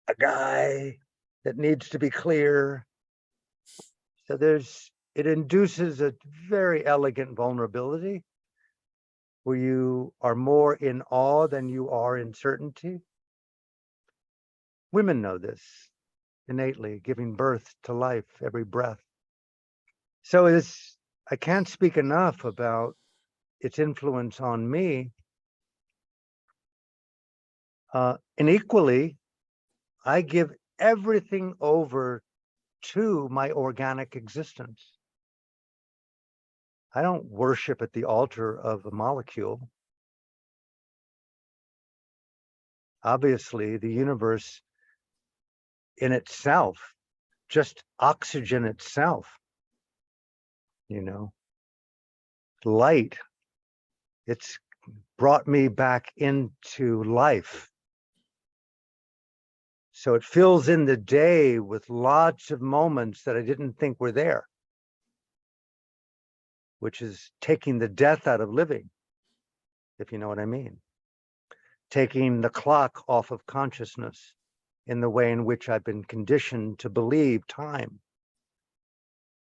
a guy that needs to be clear. So it induces a very elegant vulnerability where you are more in awe than you are in certainty. Women know this innately, giving birth to life every breath. So I can't speak enough about its influence on me. And equally, I give everything over to my organic existence. I don't worship at the altar of a molecule. Obviously, the universe in itself, just oxygen itself, light, it's brought me back into life. So it fills in the day with lots of moments that I didn't think were there, which is taking the death out of living, if you know what I mean. Taking the clock off of consciousness in the way in which I've been conditioned to believe time,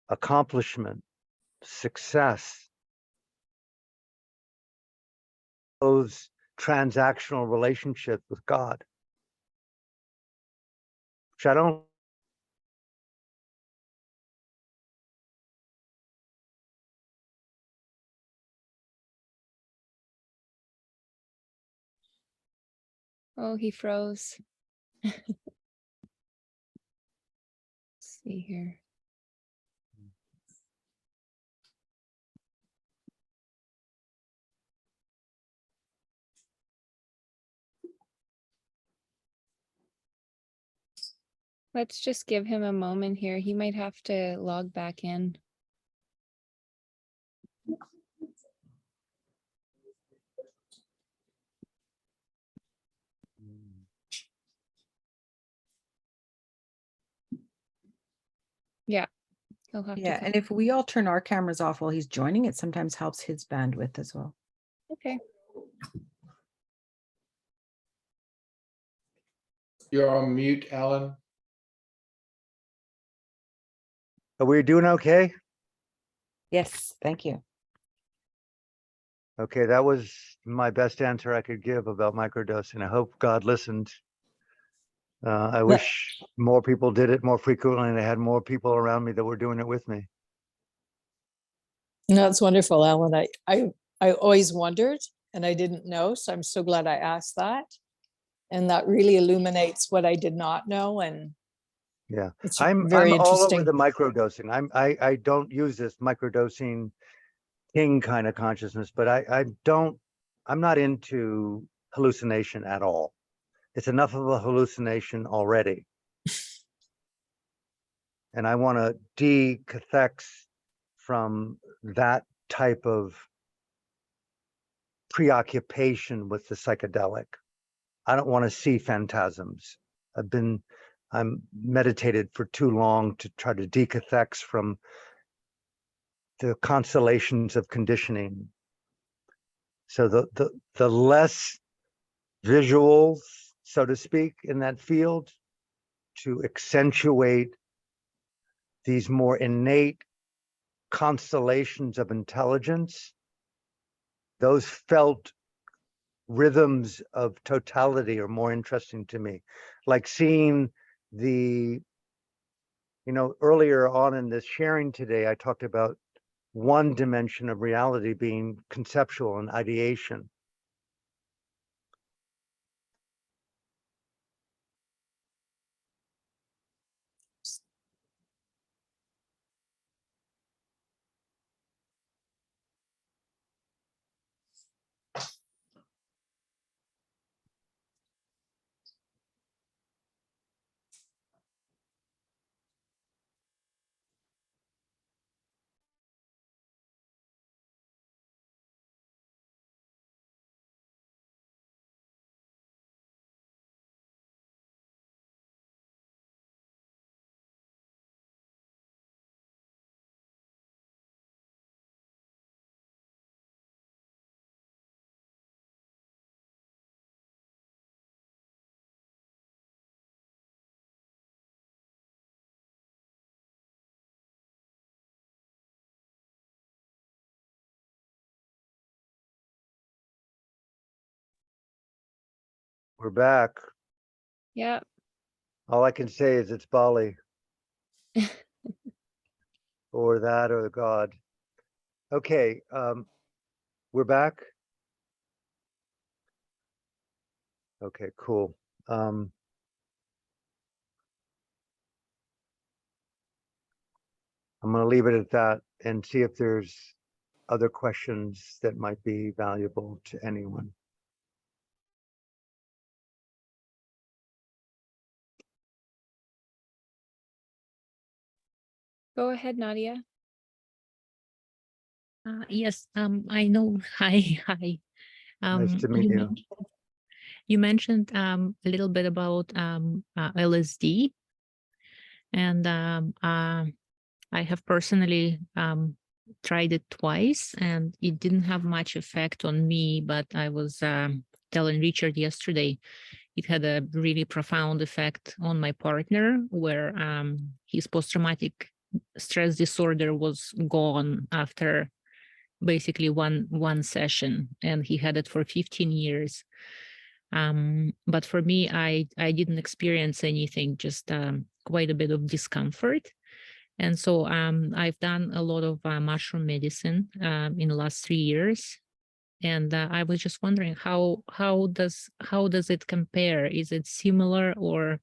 accomplishment, success, those transactional relationships with God, which I don't. Oh, he froze. Let's see here. Let's just give him a moment here. He might have to log back in. Yeah, he'll have to Yeah, come. and if we all turn our cameras off while he's joining, it sometimes helps his bandwidth as well. Okay. You're on mute, Alan. Are we doing okay? Yes, thank you. Okay, that was my best answer I could give about microdosing. I hope God listened. I wish more people did it more frequently and I had more people around me that were doing it with me. That's wonderful, Alan. I always wondered and I didn't know, so I'm so glad I asked that. And that really illuminates what I did not know, and Yeah, it's I'm very all over interesting. the microdosing. I don't use this microdosing king kind of consciousness, but I'm not into hallucination at all. It's enough of a hallucination already. And I want to de-cathex from that type of preoccupation with the psychedelic. I don't want to see phantasms. I'm meditated for too long to try to decathex from the constellations of conditioning. So the less visuals, so to speak, in that field, to accentuate these more innate constellations of intelligence, those felt rhythms of totality are more interesting to me. Like seeing the, earlier on in this sharing today, I talked about one dimension of reality being conceptual and ideation. We're back. Yeah. All I can say is it's Bali. Or that or God. Okay, we're back. Okay, cool. I'm going to leave it at that and see if there's other questions that might be valuable to anyone. Go ahead, Nadia. Yes, I know. Hi, hi. Nice to meet you. You mentioned a little bit about LSD, and I have personally tried it twice, and it didn't have much effect on me. But I was telling Richard yesterday, it had a really profound effect on my partner, where his post-traumatic stress disorder was gone after basically one session, and he had it for 15 years. But for me, I didn't experience anything, just quite a bit of discomfort. And so I've done a lot of mushroom medicine in the last 3 years. And I was just wondering how does it compare? Is it similar, or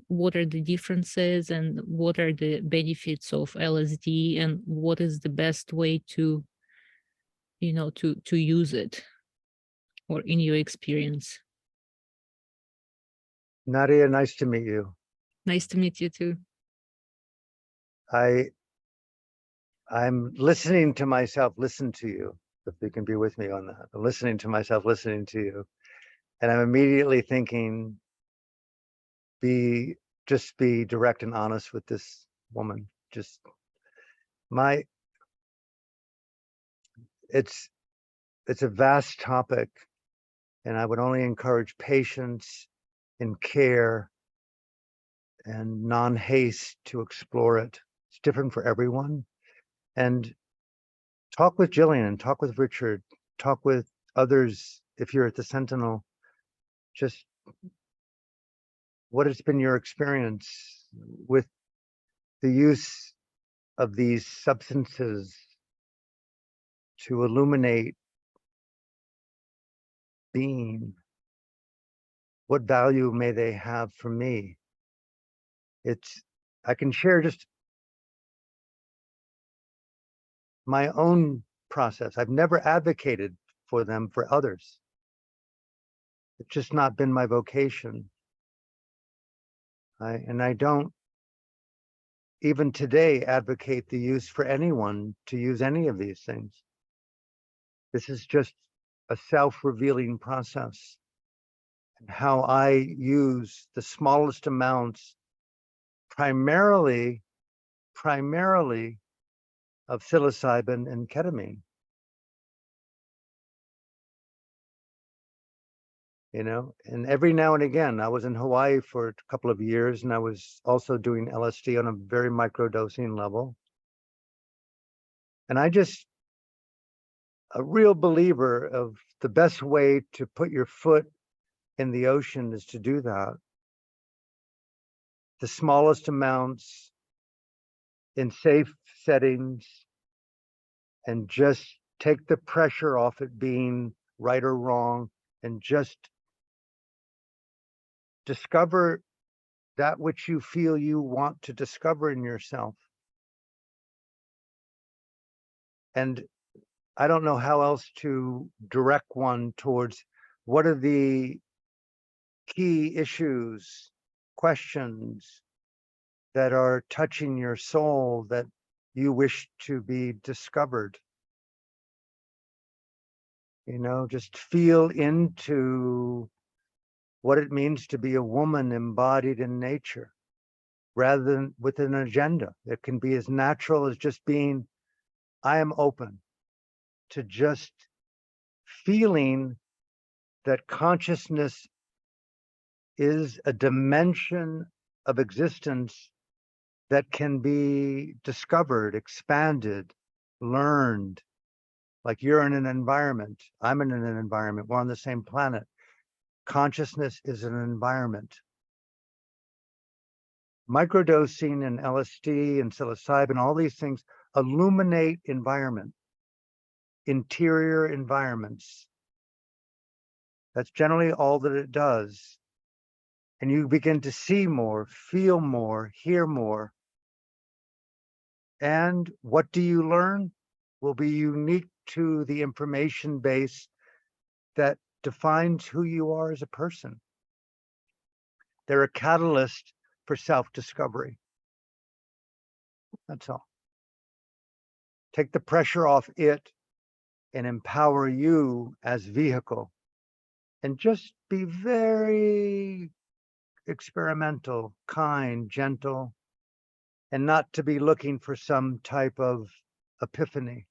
what are the differences, and what are the benefits of LSD, and what is the best way to use it, or in your experience? Nadia, nice to meet you. Nice to meet you too. I'm listening to myself listen to you, if you can be with me on that. I'm listening to myself listening to you. And I'm immediately thinking, just be direct and honest with this woman. It's a vast topic, and I would only encourage patience and care and non-haste to explore it. It's different for everyone. And talk with Jillian, talk with Richard, talk with others if you're at the Sentinel. Just what has been your experience with the use of these substances to illuminate being? What value may they have for me? I can share just my own process. I've never advocated for them for others. It's just not been my vocation. I don't even today advocate the use for anyone to use any of these things. This is just a self-revealing process. And how I use the smallest amounts, primarily of psilocybin and ketamine. You know, and every now and again, I was in Hawaii for a couple of years, and I was also doing LSD on a very microdosing level. And I just, a real believer of the best way to put your foot in the ocean is to do that. The smallest amounts in safe settings, and just take the pressure off it being right or wrong, and just discover that which you feel you want to discover in yourself. And I don't know how else to direct one towards what are the key issues, questions that are touching your soul that you wish to be discovered. You know, just feel into what it means to be a woman embodied in nature, rather than with an agenda. It can be as natural as just being, I am open to just feeling that consciousness is a dimension of existence that can be discovered, expanded, learned. Like you're in an environment, I'm in an environment, we're on the same planet. Consciousness is an environment. Microdosing and LSD and psilocybin, all these things illuminate environment, interior environments. That's generally all that it does. And you begin to see more, feel more, hear more. And what do you learn will be unique to the information base that defines who you are as a person. They're a catalyst for self-discovery. That's all. Take the pressure off it and empower you as vehicle. And just be very experimental, kind, gentle, and not to be looking for some type of epiphany.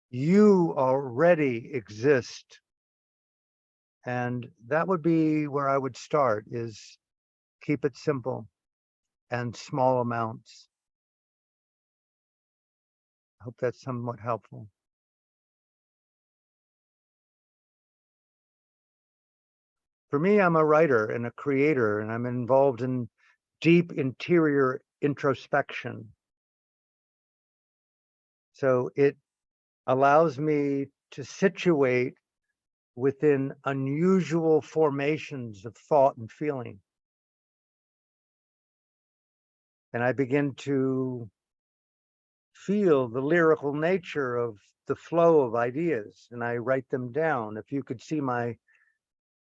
You already exist. And that would be where I would start, is keep it simple and small amounts. I hope that's somewhat helpful. For me, I'm a writer and a creator, and I'm involved in deep interior introspection. So it allows me to situate within unusual formations of thought and feeling. And I begin to feel the lyrical nature of the flow of ideas, and I write them down. If you could see my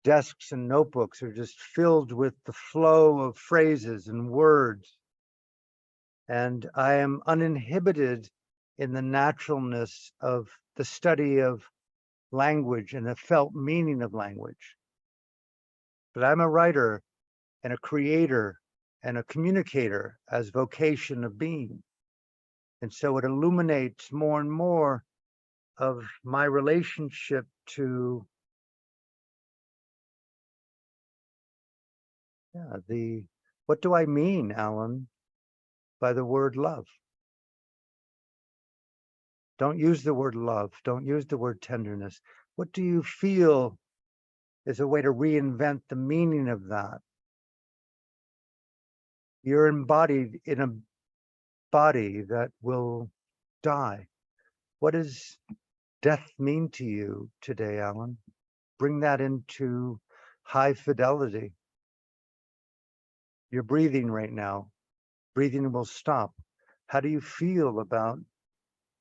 desks and notebooks are just filled with the flow of phrases and words. And I am uninhibited in the naturalness of the study of language and the felt meaning of language. But I'm a writer and a creator and a communicator as vocation of being. And so it illuminates more and more of my relationship to what do I mean, Alan, by the word love? Don't use the word love. Don't use the word tenderness. What do you feel is a way to reinvent the meaning of that? You're embodied in a body that will die. What does death mean to you today, Alan? Bring that into high fidelity. You're breathing right now. Breathing will stop. How do you feel about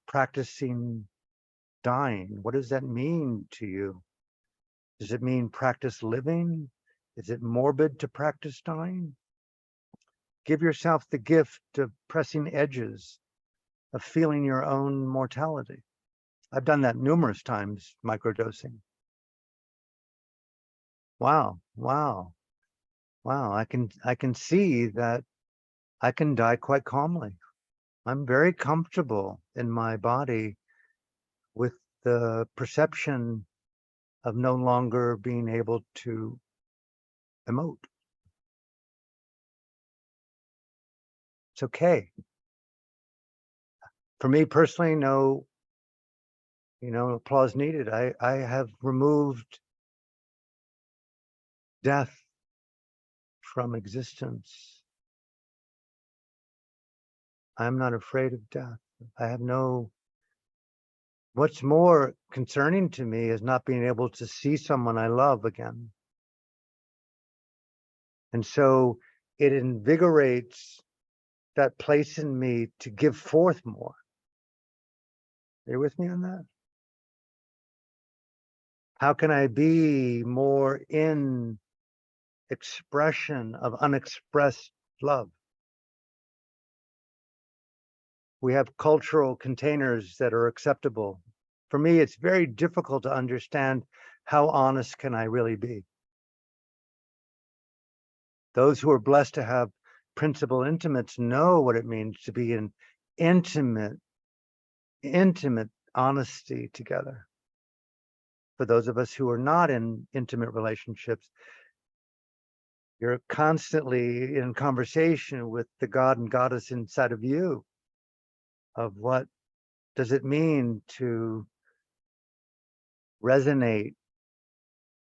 practicing dying? What does that mean to you? Does it mean practice living? Is it morbid to practice dying? Give yourself the gift of pressing edges, of feeling your own mortality. I've done that numerous times, microdosing. Wow, wow, wow. I can see that I can die quite calmly. I'm very comfortable in my body with the perception of no longer being able to emote. It's okay. For me personally, no, applause needed. I have removed death from existence. I'm not afraid of death. I have no, what's more concerning to me is not being able to see someone I love again. And so it invigorates that place in me to give forth more. Are you with me on that? How can I be more in expression of unexpressed love? We have cultural containers that are acceptable. For me, it's very difficult to understand how honest can I really be. Those who are blessed to have principal intimates know what it means to be in intimate honesty together. For those of us who are not in intimate relationships, you're constantly in conversation with the God and Goddess inside of you, of what does it mean to resonate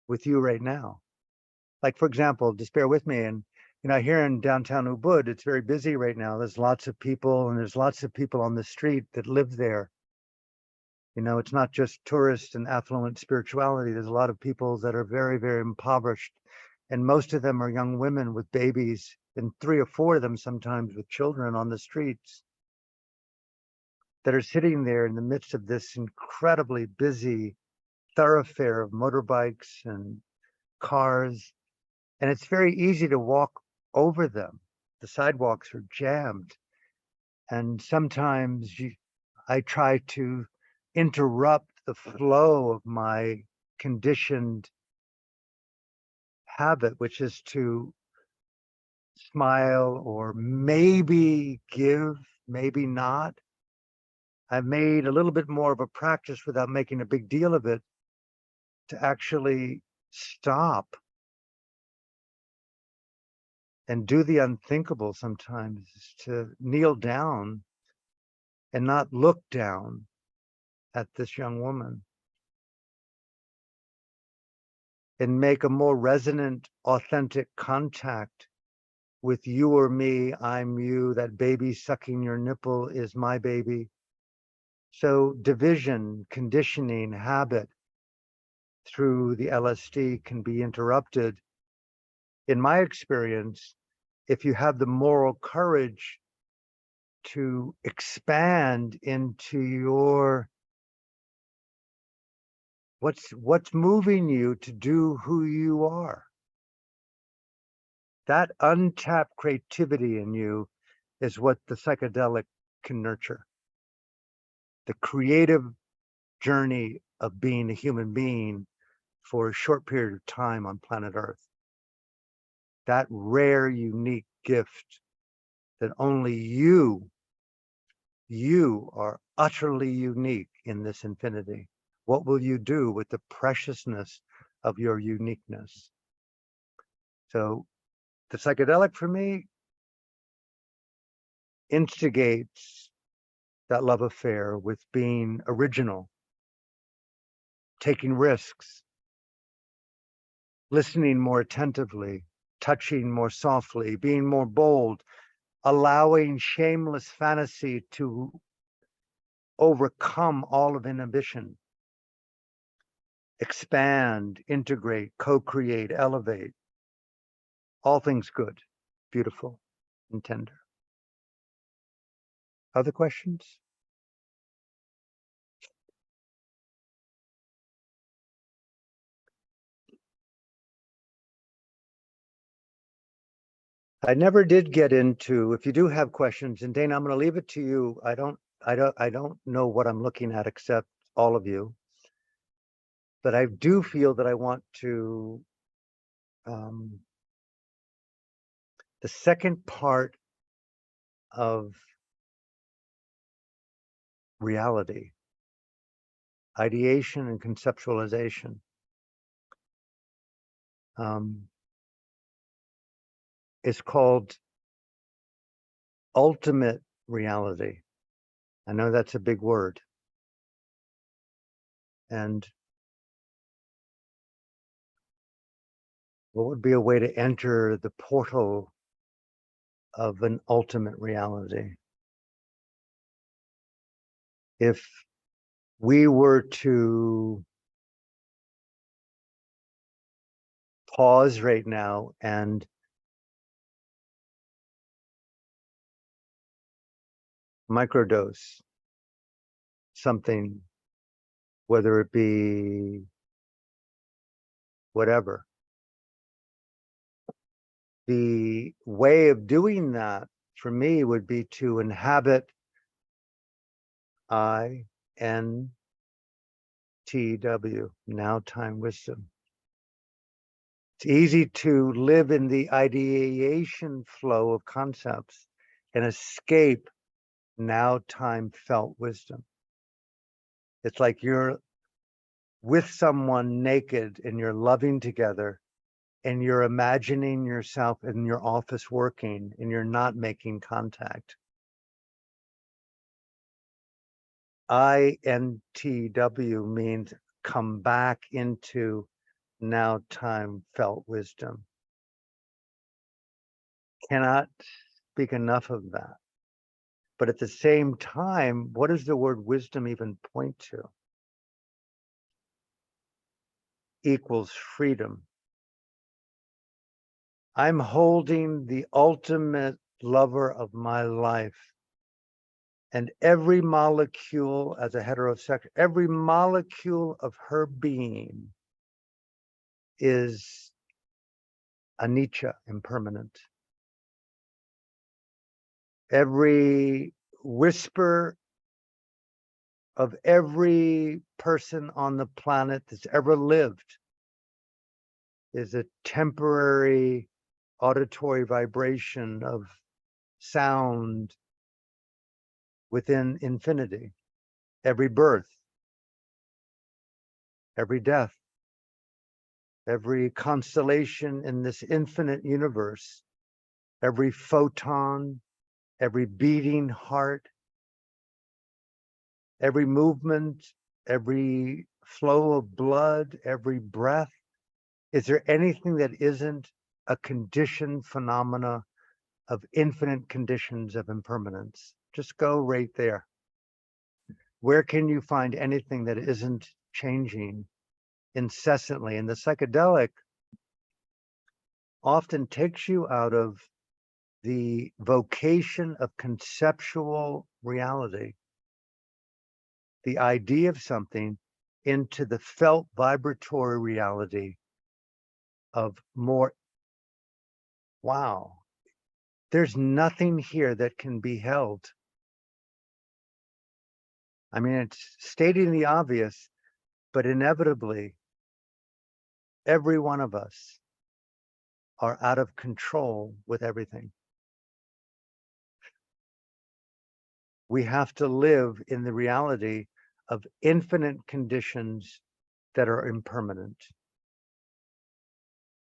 with you right now. Like, for example, just bear with me, and here in downtown Ubud, it's very busy right now. There's lots of people, and there's lots of people on the street that live there. It's not just tourist and affluent spirituality. There's a lot of people that are very, very impoverished, and most of them are young women with babies, and 3 or 4 of them sometimes with children on the streets, that are sitting there in the midst of this incredibly busy thoroughfare of motorbikes and cars. And it's very easy to walk over them. The sidewalks are jammed. And sometimes I try to interrupt the flow of my conditioned habit, which is to smile or maybe give, maybe not. I've made a little bit more of a practice, without making a big deal of it, to actually stop and do the unthinkable sometimes, to kneel down and not look down at this young woman, and make a more resonant, authentic contact with you or me. I'm you. That baby sucking your nipple is my baby. So division, conditioning, habit through the LSD can be interrupted. In my experience, if you have the moral courage to expand into your what's moving you to do who you are. That untapped creativity in you is what the psychedelic can nurture. The creative journey of being a human being for a short period of time on planet Earth. That rare, unique gift that only you are utterly unique in this infinity. What will you do with the preciousness of your uniqueness? So the psychedelic for me instigates that love affair with being original, taking risks, listening more attentively, touching more softly, being more bold, allowing shameless fantasy to overcome all of inhibition, expand, integrate, co-create, elevate. All things good, beautiful, and tender. Other questions? I never did get into, if you do have questions, and Dana, I'm going to leave it to you. I don't know what I'm looking at except all of you. But I do feel that I want to, the second part of reality, ideation and conceptualization, is called ultimate reality. I know that's a big word. And what would be a way to enter the portal of an ultimate reality? If we were to pause right now and microdose something, whether it be whatever, the way of doing that for me would be to inhabit INTW, now time wisdom. It's easy to live in the ideation flow of concepts and escape now time felt wisdom. It's like you're with someone naked and you're loving together and you're imagining yourself in your office working and you're not making contact. INTW means come back into now time felt wisdom. Cannot speak enough of that. But at the same time, what does the word wisdom even point to? Equals freedom. I'm holding the ultimate lover of my life. And every molecule, as a heterosexual, every molecule of her being is anicca, impermanent. Every whisper of every person on the planet that's ever lived is a temporary auditory vibration of sound within infinity. Every birth, every death, every constellation in this infinite universe, every photon, every beating heart, every movement, every flow of blood, every breath. Is there anything that isn't a conditioned phenomena of infinite conditions of impermanence? Just go right there. Where can you find anything that isn't changing incessantly? And the psychedelic often takes you out of the vocation of conceptual reality, the idea of something, into the felt vibratory reality of more, wow, there's nothing here that can be held. I mean, it's stating the obvious, but inevitably, every one of us are out of control with everything. We have to live in the reality of infinite conditions that are impermanent.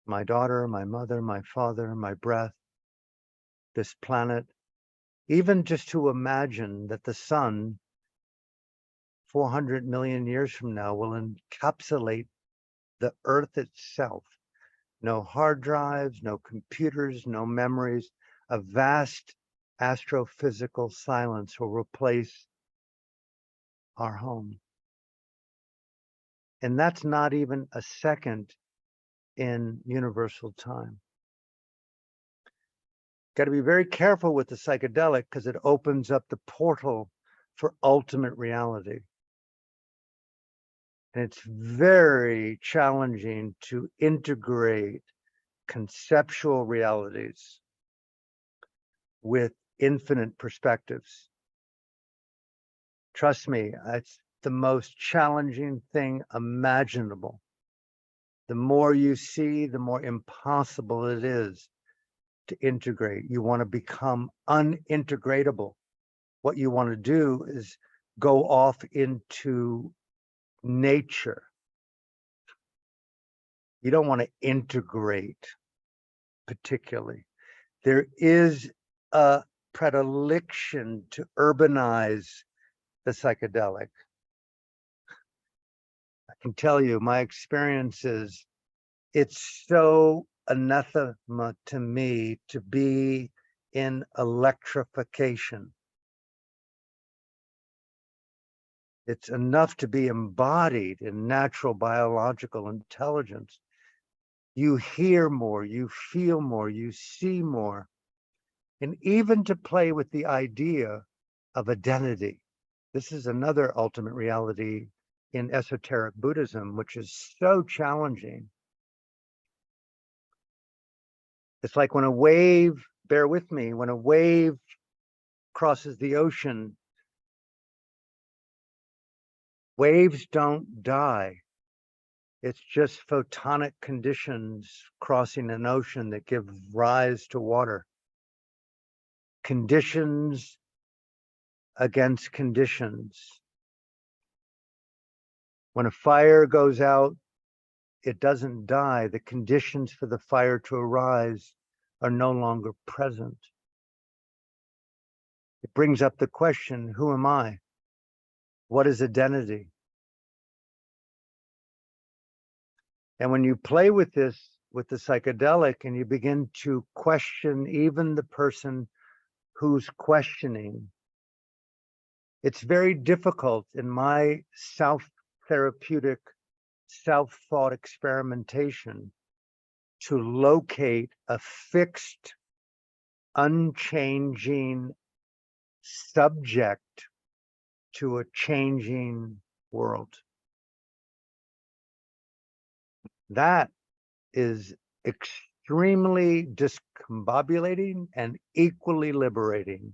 My daughter, my mother, my father, my breath, this planet, even just to imagine that the sun 400 million years from now will encapsulate the earth itself. No hard drives, no computers, no memories. A vast astrophysical silence will replace our home. And that's not even a second in universal time. Got to be very careful with the psychedelic because it opens up the portal for ultimate reality. And it's very challenging to integrate conceptual realities with infinite perspectives. Trust me, it's the most challenging thing imaginable. The more you see, the more impossible it is to integrate. You want to become unintegratable. What you want to do is go off into nature. You don't want to integrate particularly. There is a predilection to urbanize the psychedelic. I can tell you my experiences, it's so anathema to me to be in electrification. It's enough to be embodied in natural biological intelligence. You hear more, you feel more, you see more. And even to play with the idea of identity. This is another ultimate reality in esoteric Buddhism, which is so challenging. It's like when a wave, bear with me, when a wave crosses the ocean, waves don't die. It's just photonic conditions crossing an ocean that give rise to water. Conditions against conditions. When a fire goes out, it doesn't die. The conditions for the fire to arise are no longer present. It brings up the question, who am I? What is identity? And when you play with this, with the psychedelic, and you begin to question even the person who's questioning, it's very difficult in my self-therapeutic, self-thought experimentation to locate a fixed, unchanging subject to a changing world. That is extremely discombobulating and equally liberating.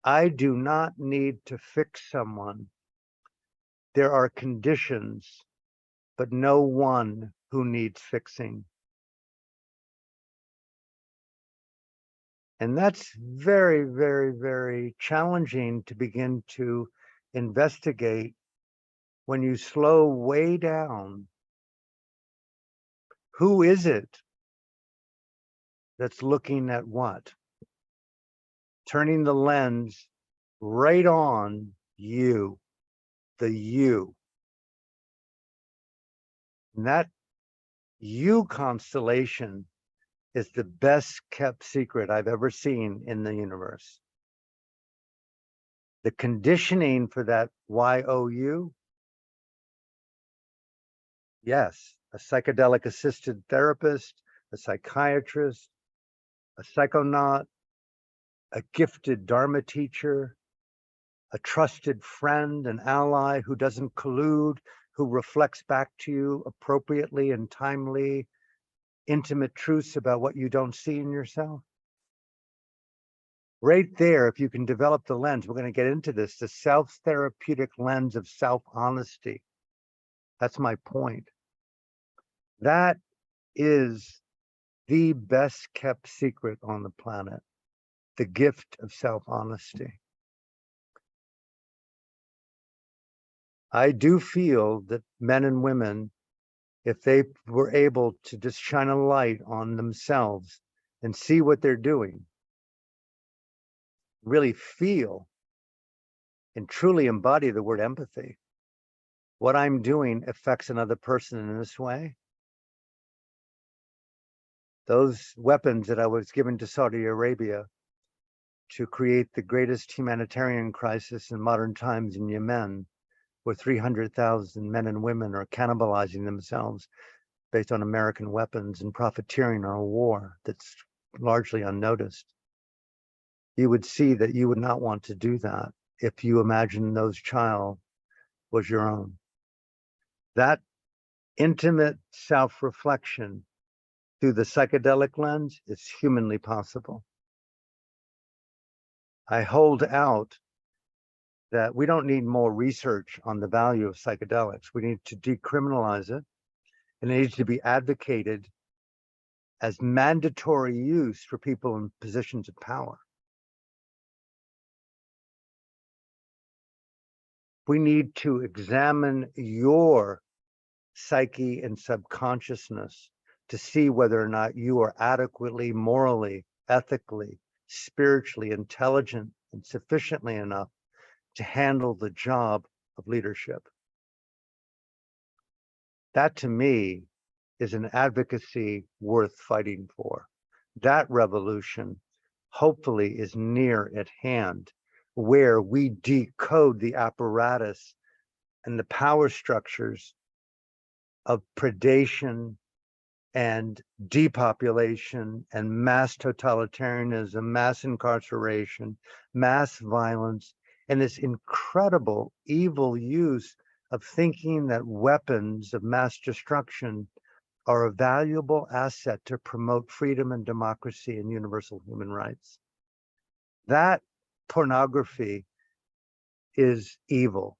I do not need to fix someone. There are conditions, but no one who needs fixing. And that's very, very, very challenging to begin to investigate when you slow way down. Who is it that's looking at what? Turning the lens right on you, the you. And that you constellation is the best kept secret I've ever seen in the universe. The conditioning for that YOU, yes, a psychedelic assisted therapist, a psychiatrist, a psychonaut, a gifted Dharma teacher, a trusted friend, an ally who doesn't collude, who reflects back to you appropriately and timely, intimate truths about what you don't see in yourself. Right there, if you can develop the lens, we're going to get into this, the self-therapeutic lens of self-honesty. That's my point. That is the best kept secret on the planet, the gift of self-honesty. I do feel that men and women, if they were able to just shine a light on themselves and see what they're doing, really feel and truly embody the word empathy. What I'm doing affects another person in this way. Those weapons that I was given to Saudi Arabia to create the greatest humanitarian crisis in modern times in Yemen, where 300,000 men and women are cannibalizing themselves based on American weapons and profiteering on a war that's largely unnoticed. You would see that you would not want to do that if you imagine those child was your own. That intimate self-reflection through the psychedelic lens is humanly possible. I hold out that we don't need more research on the value of psychedelics. We need to decriminalize it, and it needs to be advocated as mandatory use for people in positions of power. We need to examine your psyche and subconsciousness to see whether or not you are adequately, morally, ethically, spiritually intelligent and sufficiently enough to handle the job of leadership. That, to me, is an advocacy worth fighting for. That revolution, hopefully, is near at hand, where we decode the apparatus and the power structures of predation and depopulation and mass totalitarianism, mass incarceration, mass violence, and this incredible evil use of thinking that weapons of mass destruction are a valuable asset to promote freedom and democracy and universal human rights. That pornography is evil.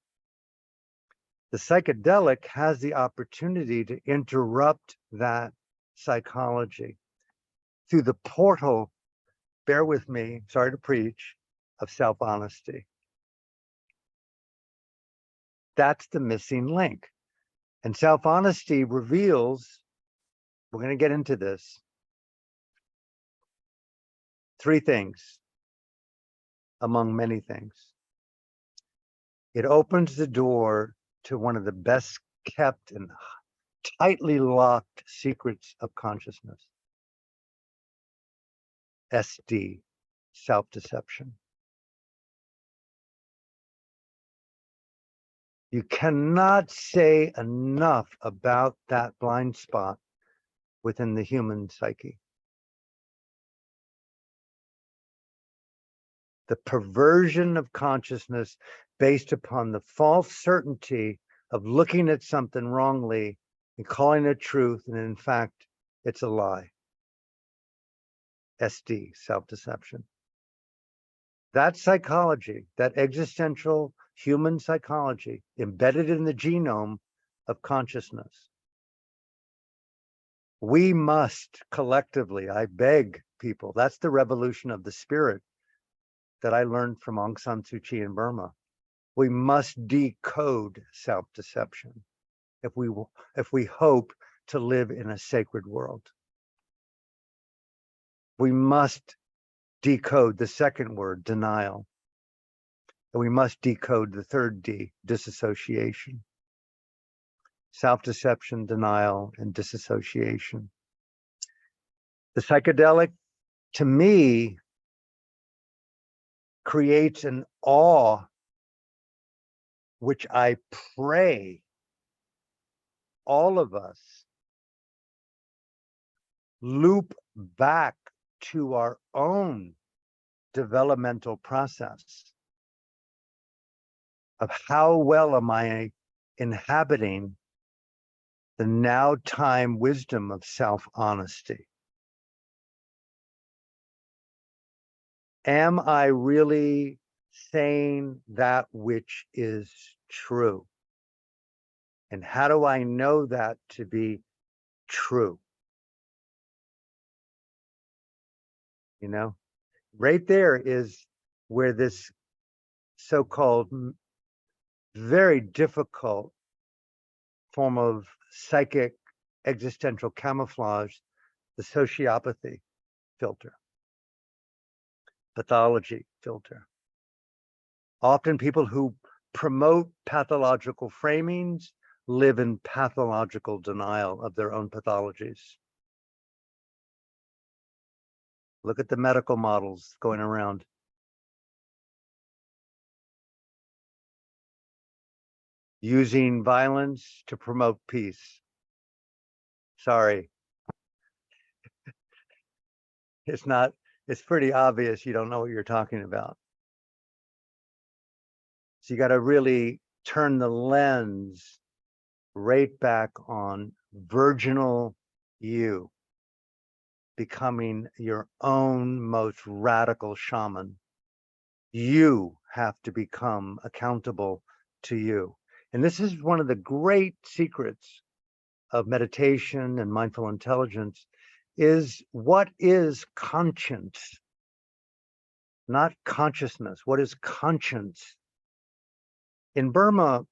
The psychedelic has the opportunity to interrupt that psychology through the portal, bear with me, sorry to preach, of self-honesty. That's the missing link. And self-honesty reveals, we're going to get into this, three things, among many things. It opens the door to one of the best kept and tightly locked secrets of consciousness. SD, self-deception. You cannot say enough about that blind spot within the human psyche. The perversion of consciousness based upon the false certainty of looking at something wrongly and calling it truth, and in fact, it's a lie. SD, self-deception. That psychology, that existential human psychology embedded in the genome of consciousness, we must collectively, I beg people, that's the revolution of the spirit that I learned from Aung San Suu Kyi in Burma. We must decode self-deception if we hope to live in a sacred world. We must decode the second word, denial. And we must decode the third D, disassociation. Self-deception, denial, and disassociation. The psychedelic, to me, creates an awe which I pray all of us loop back to our own developmental process of how well am I inhabiting the now time wisdom of self-honesty. Am I really saying that which is true? And how do I know that to be true? You know, right there is where this so-called very difficult form of psychic existential camouflage, the sociopathy filter, pathology filter. Often people who promote pathological framings live in pathological denial of their own pathologies. Look at the medical models going around. Using violence to promote peace. Sorry. It's pretty obvious you don't know what you're talking about. So you got to really turn the lens right back on virginal you, becoming your own most radical shaman. You have to become accountable to you. And this is one of the great secrets of meditation and mindful intelligence, is what is conscience? Not consciousness. What is conscience? In Burma,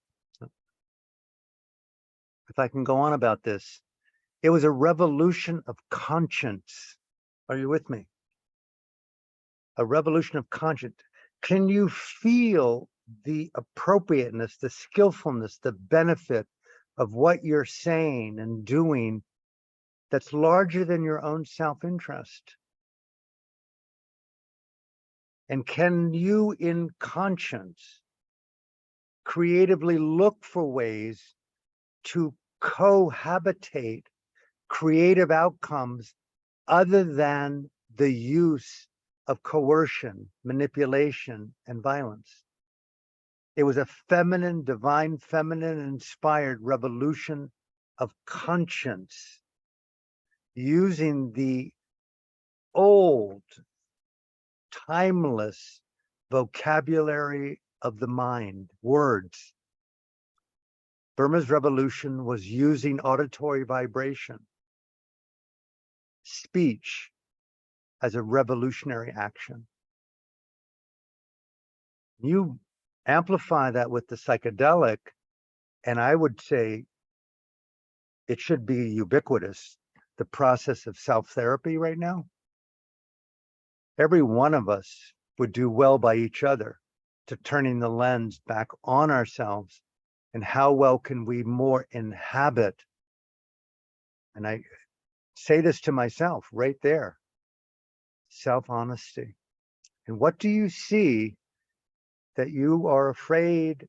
if I can go on about this, it was a revolution of conscience. Are you with me? A revolution of conscience. Can you feel the appropriateness, the skillfulness, the benefit of what you're saying and doing that's larger than your own self-interest? And can you, in conscience, creatively look for ways to cohabitate creative outcomes other than the use of coercion, manipulation, and violence? It was a feminine, divine feminine inspired revolution of conscience, using the old, timeless vocabulary of the mind, words. Burma's revolution was using auditory vibration, speech, as a revolutionary action. You amplify that with the psychedelic, and I would say it should be ubiquitous, the process of self-therapy right now. Every one of us would do well by each other to turning the lens back on ourselves, and how well can we more inhabit, and I say this to myself right there, self-honesty. And what do you see that you are afraid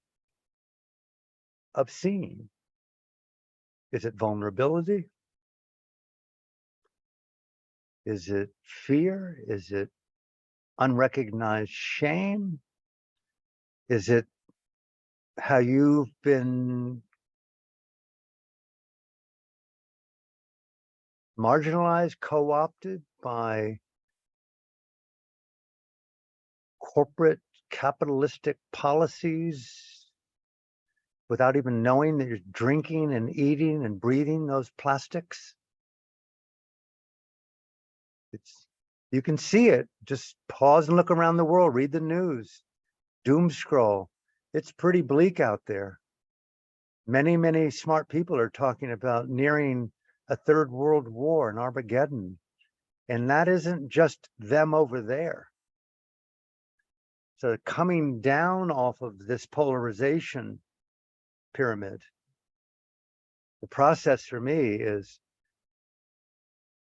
of seeing? Is it vulnerability? Is it fear? Is it unrecognized shame? Is it how you've been marginalized, co-opted by corporate capitalistic policies without even knowing that you're drinking and eating and breathing those plastics? You can see it. Just pause and look around the world, read the news, doom scroll. It's pretty bleak out there. Many, many smart people are talking about nearing a third world war, an Armageddon. And that isn't just them over there. So coming down off of this polarization pyramid, the process for me is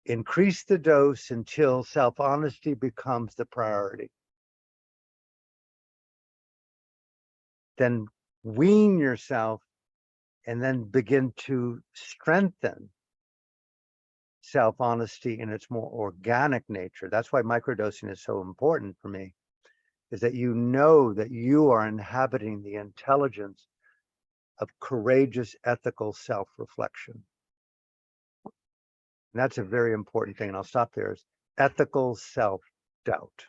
increase the dose until self-honesty becomes the priority. Then wean yourself and then begin to strengthen self-honesty in its more organic nature. That's why microdosing is so important for me, is that you know that you are inhabiting the intelligence of courageous, ethical self-reflection. And that's a very important thing, and I'll stop there, is ethical self-doubt.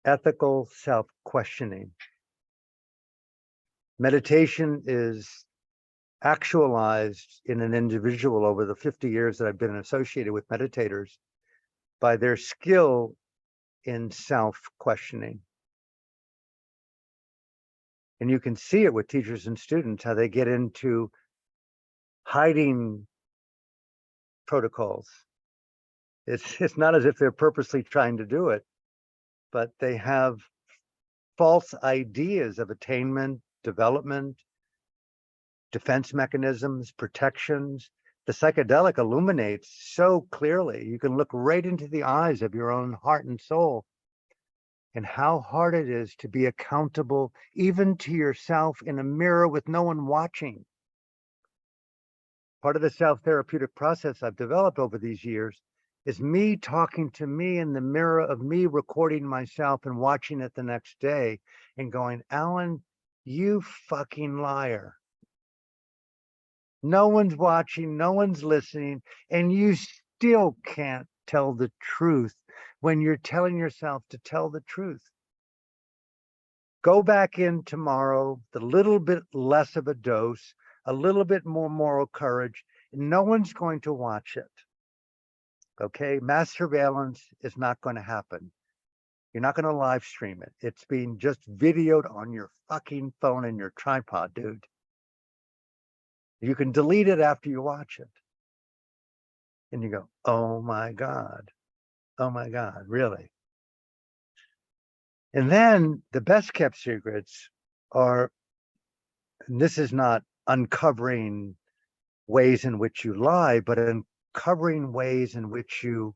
Ethical self-questioning. Meditation is actualized in an individual over the 50 years that I've been associated with meditators by their skill in self-questioning. And you can see it with teachers and students, how they get into hiding protocols. It's not as if they're purposely trying to do it, but they have false ideas of attainment, development, defense mechanisms, protections. The psychedelic illuminates so clearly. You can look right into the eyes of your own heart and soul, and how hard it is to be accountable even to yourself in a mirror with no one watching. Part of the self-therapeutic process I've developed over these years is me talking to me in the mirror of me recording myself and watching it the next day and going, Alan, you fucking liar. No one's watching, no one's listening, and you still can't tell the truth when you're telling yourself to tell the truth. Go back in tomorrow, the little bit less of a dose, a little bit more moral courage. No one's going to watch it. Okay, mass surveillance is not going to happen. You're not going to live stream it. It's being just videoed on your fucking phone and your tripod, dude. You can delete it after you watch it. And you go, oh my God, really? And then the best kept secrets are, and this is not uncovering ways in which you lie, but uncovering ways in which you,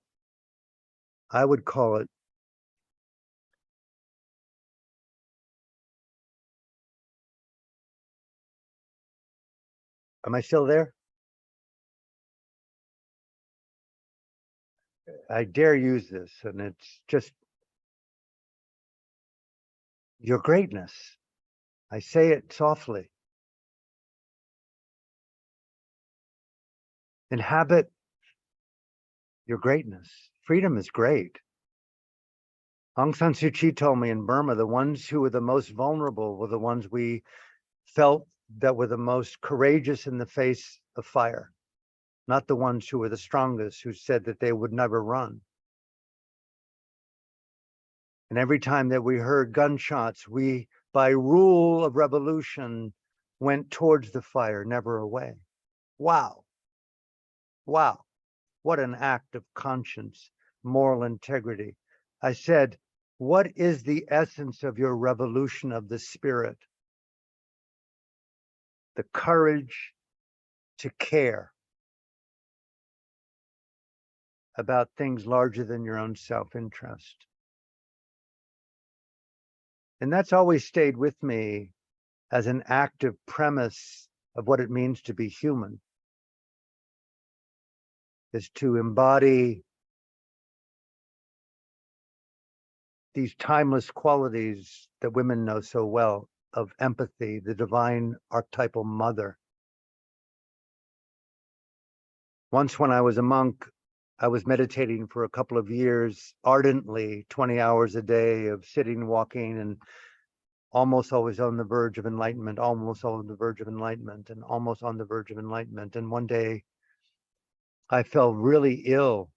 I would call it, am I still there? I dare use this, and it's just your greatness. I say it softly. Inhabit your greatness. Freedom is great. Aung San Suu Kyi told me in Burma, the ones who were the most vulnerable were the ones we felt that were the most courageous in the face of fire, not the ones who were the strongest, who said that they would never run. And every time that we heard gunshots, we, by rule of revolution, went towards the fire, never away. Wow. Wow. What an act of conscience, moral integrity. I said, what is the essence of your revolution of the spirit? The courage to care about things larger than your own self-interest. And that's always stayed with me as an active premise of what it means to be human, is to embody these timeless qualities that women know so well of empathy, the divine archetypal mother. Once when I was a monk, I was meditating for a couple of years ardently, 20 hours a day of sitting, walking, and almost always on the verge of enlightenment, almost on the verge of enlightenment, and almost on the verge of enlightenment. And one day I fell really ill,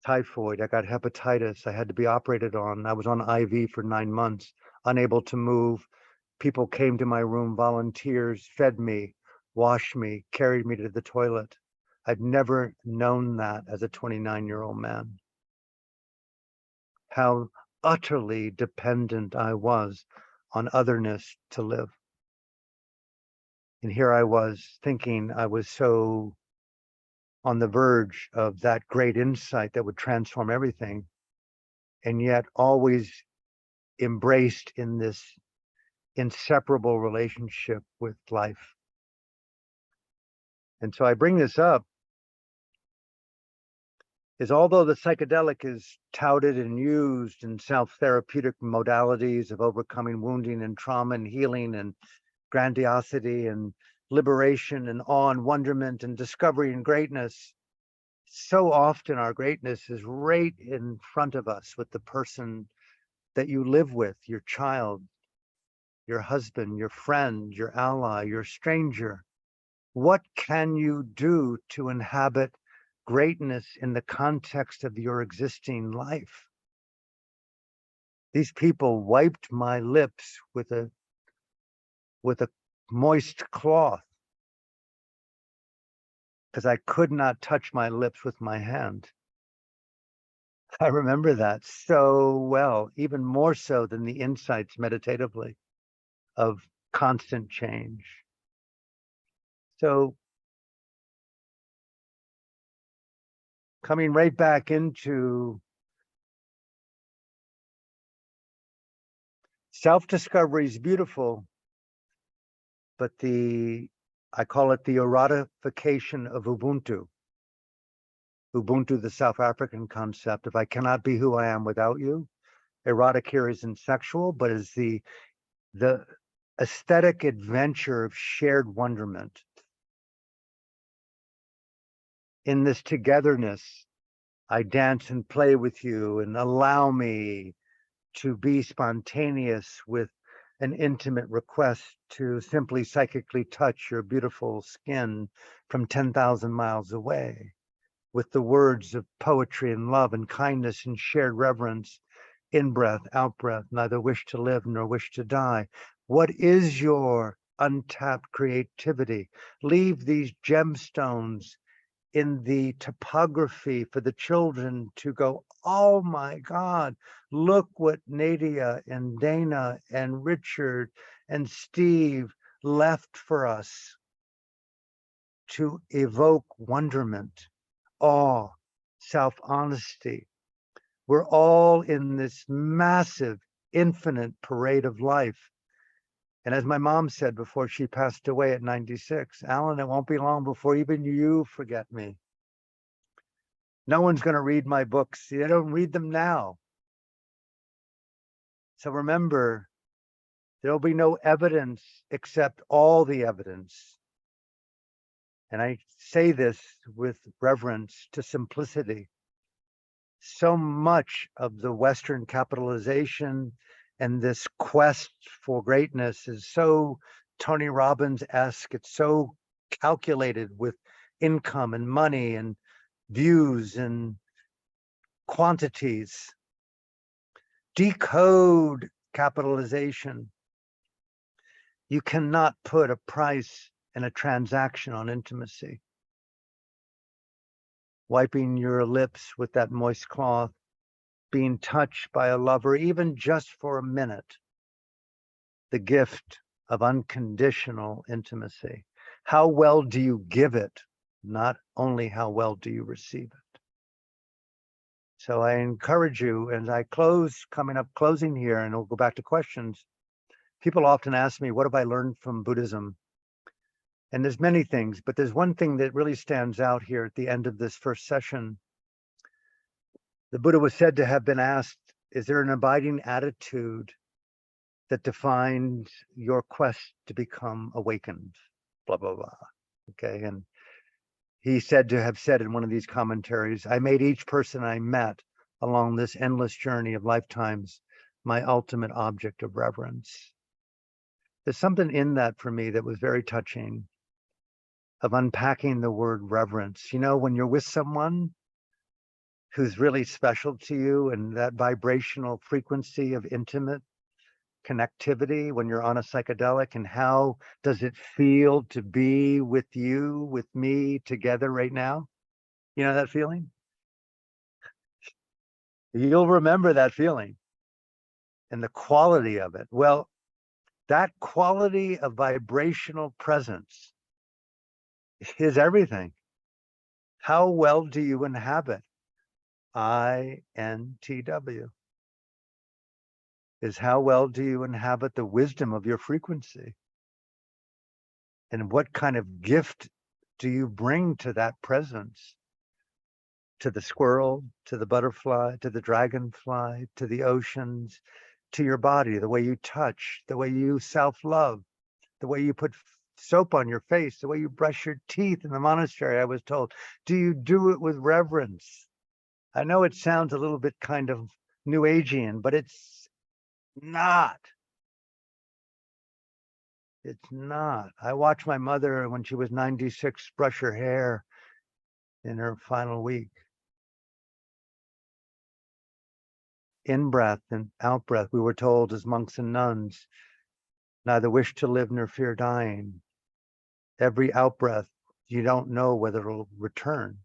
typhoid. I got hepatitis. I had to be operated on. I was on IV for 9 months, unable to move. People came to my room, volunteers fed me, washed me, carried me to the toilet. I'd never known that as a 29-year-old man. How utterly dependent I was on otherness to live. And here I was thinking I was so on the verge of that great insight that would transform everything, and yet always embraced in this inseparable relationship with life. And so I bring this up is, although the psychedelic is touted and used in self-therapeutic modalities of overcoming wounding and trauma and healing and grandiosity and liberation and awe and wonderment and discovery and greatness, so often our greatness is right in front of us with the person that you live with, your child, your husband, your friend, your ally, your stranger. What can you do to inhabit greatness in the context of your existing life? These people wiped my lips with a moist cloth because I could not touch my lips with my hand. I remember that so well, even more so than the insights meditatively of constant change. So coming right back into self-discovery is beautiful, but I call it the erotification of Ubuntu. Ubuntu, the South African concept. If I cannot be who I am without you, erotic here isn't sexual, but is the aesthetic adventure of shared wonderment in this togetherness I dance and play with you and allow me to be spontaneous with an intimate request to simply psychically touch your beautiful skin from 10,000 miles away with the words of poetry and love and kindness and shared reverence, in breath, out breath, neither wish to live nor wish to die. What is your untapped creativity? Leave these gemstones in the topography for the children to go, oh my God, look what Nadia and Dana and Richard and Steve left for us, to evoke wonderment, awe, self-honesty. We're all in this massive, infinite parade of life. And as my mom said before she passed away at 96, Alan, it won't be long before even you forget me. No one's going to read my books. They don't read them now. So remember, there'll be no evidence except all the evidence. And I say this with reverence to simplicity. So much of the Western capitalization and this quest for greatness is so Tony Robbins-esque. It's so calculated with income and money and views and quantities. Decode capitalization. You cannot put a price and a transaction on intimacy. Wiping your lips with that moist cloth, being touched by a lover, even just for a minute. The gift of unconditional intimacy. How well do you give it? Not only how well do you receive it. So I encourage you, as I closing here, and we'll go back to questions. People often ask me, what have I learned from Buddhism? And there's many things, but there's one thing that really stands out here at the end of this first session. The Buddha was said to have been asked, is there an abiding attitude that defines your quest to become awakened? Blah, blah, blah. Okay, and he said to have said in one of these commentaries, I made each person I met along this endless journey of lifetimes my ultimate object of reverence. There's something in that for me that was very touching, of unpacking the word reverence. You know, when you're with someone who's really special to you and that vibrational frequency of intimate connectivity when you're on a psychedelic, and how does it feel to be with you, with me together right now? You know that feeling? You'll remember that feeling and the quality of it. Well, that quality of vibrational presence is everything. How well do you inhabit? INTW is how well do you inhabit the wisdom of your frequency? And what kind of gift do you bring to that presence? To the squirrel, to the butterfly, to the dragonfly, to the oceans, to your body, the way you touch, the way you self-love, the way you put soap on your face, the way you brush your teeth in the monastery, I was told. Do you do it with reverence? I know it sounds a little bit kind of New Ageian, but it's not. It's not. I watched my mother when she was 96 brush her hair in her final week. In breath and out breath, we were told as monks and nuns, neither wish to live nor fear dying. Every out breath, you don't know whether it'll return.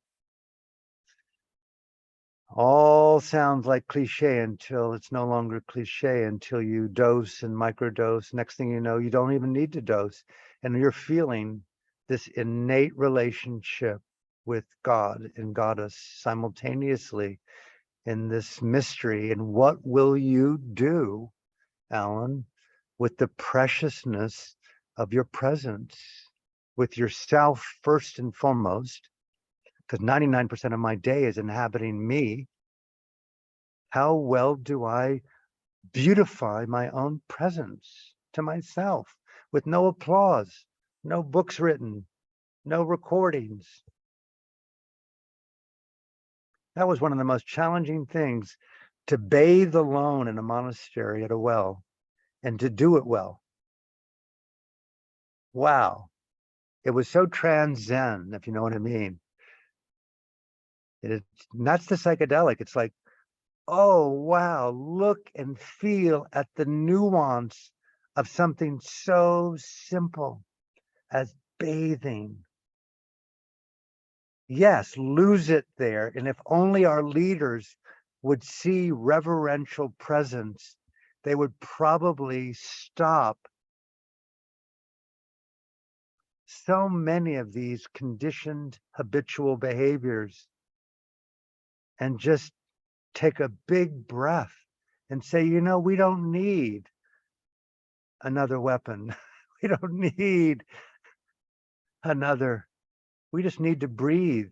All sounds like cliche until it's no longer cliche, until you dose and microdose. Next thing you know, you don't even need to dose. And you're feeling this innate relationship with God and Goddess simultaneously in this mystery. And what will you do, Alan, with the preciousness of your presence, with yourself first and foremost? Because 99% of my day is inhabiting me. How well do I beautify my own presence to myself with no applause, no books written, no recordings? That was one of the most challenging things, to bathe alone in a monastery at a well and to do it well. Wow. It was so trans-zen, if you know what I mean. That's the psychedelic. It's like, oh, wow, look and feel at the nuance of something so simple as bathing. Yes, lose it there. And if only our leaders would see reverential presence, they would probably stop so many of these conditioned habitual behaviors and just take a big breath and say, you know, we don't need another weapon. We don't need we just need to breathe,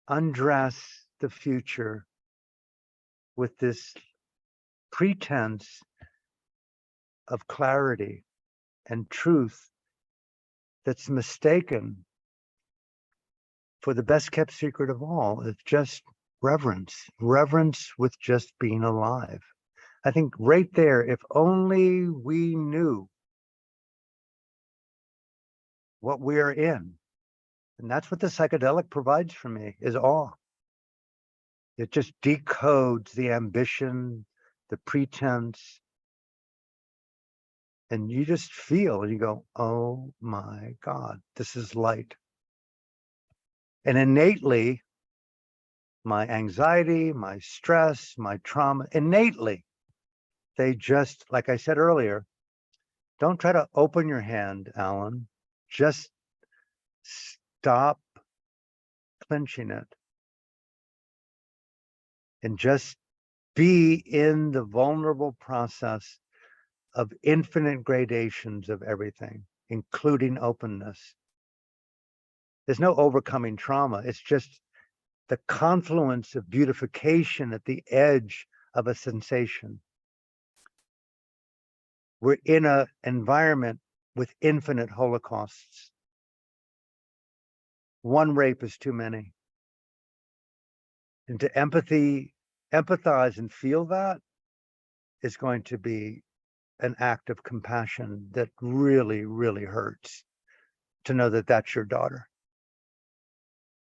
undress the future with this pretense of clarity and truth that's mistaken for the best kept secret of all. It's just reverence with just being alive. I think right there, if only we knew what we're in, and that's what the psychedelic provides for me, is awe. It just decodes the ambition, the pretense, and you just feel and you go, oh my God, this is light. And innately, my anxiety, my stress, my trauma, innately, they just, like I said earlier, don't try to open your hand, Alan. Just stop clenching it and just be in the vulnerable process of infinite gradations of everything, including openness. There's no overcoming trauma. It's just the confluence of beautification at the edge of a sensation. We're in an environment with infinite holocausts. One rape is too many. And to empathize and feel that is going to be an act of compassion that really, really hurts, to know that that's your daughter.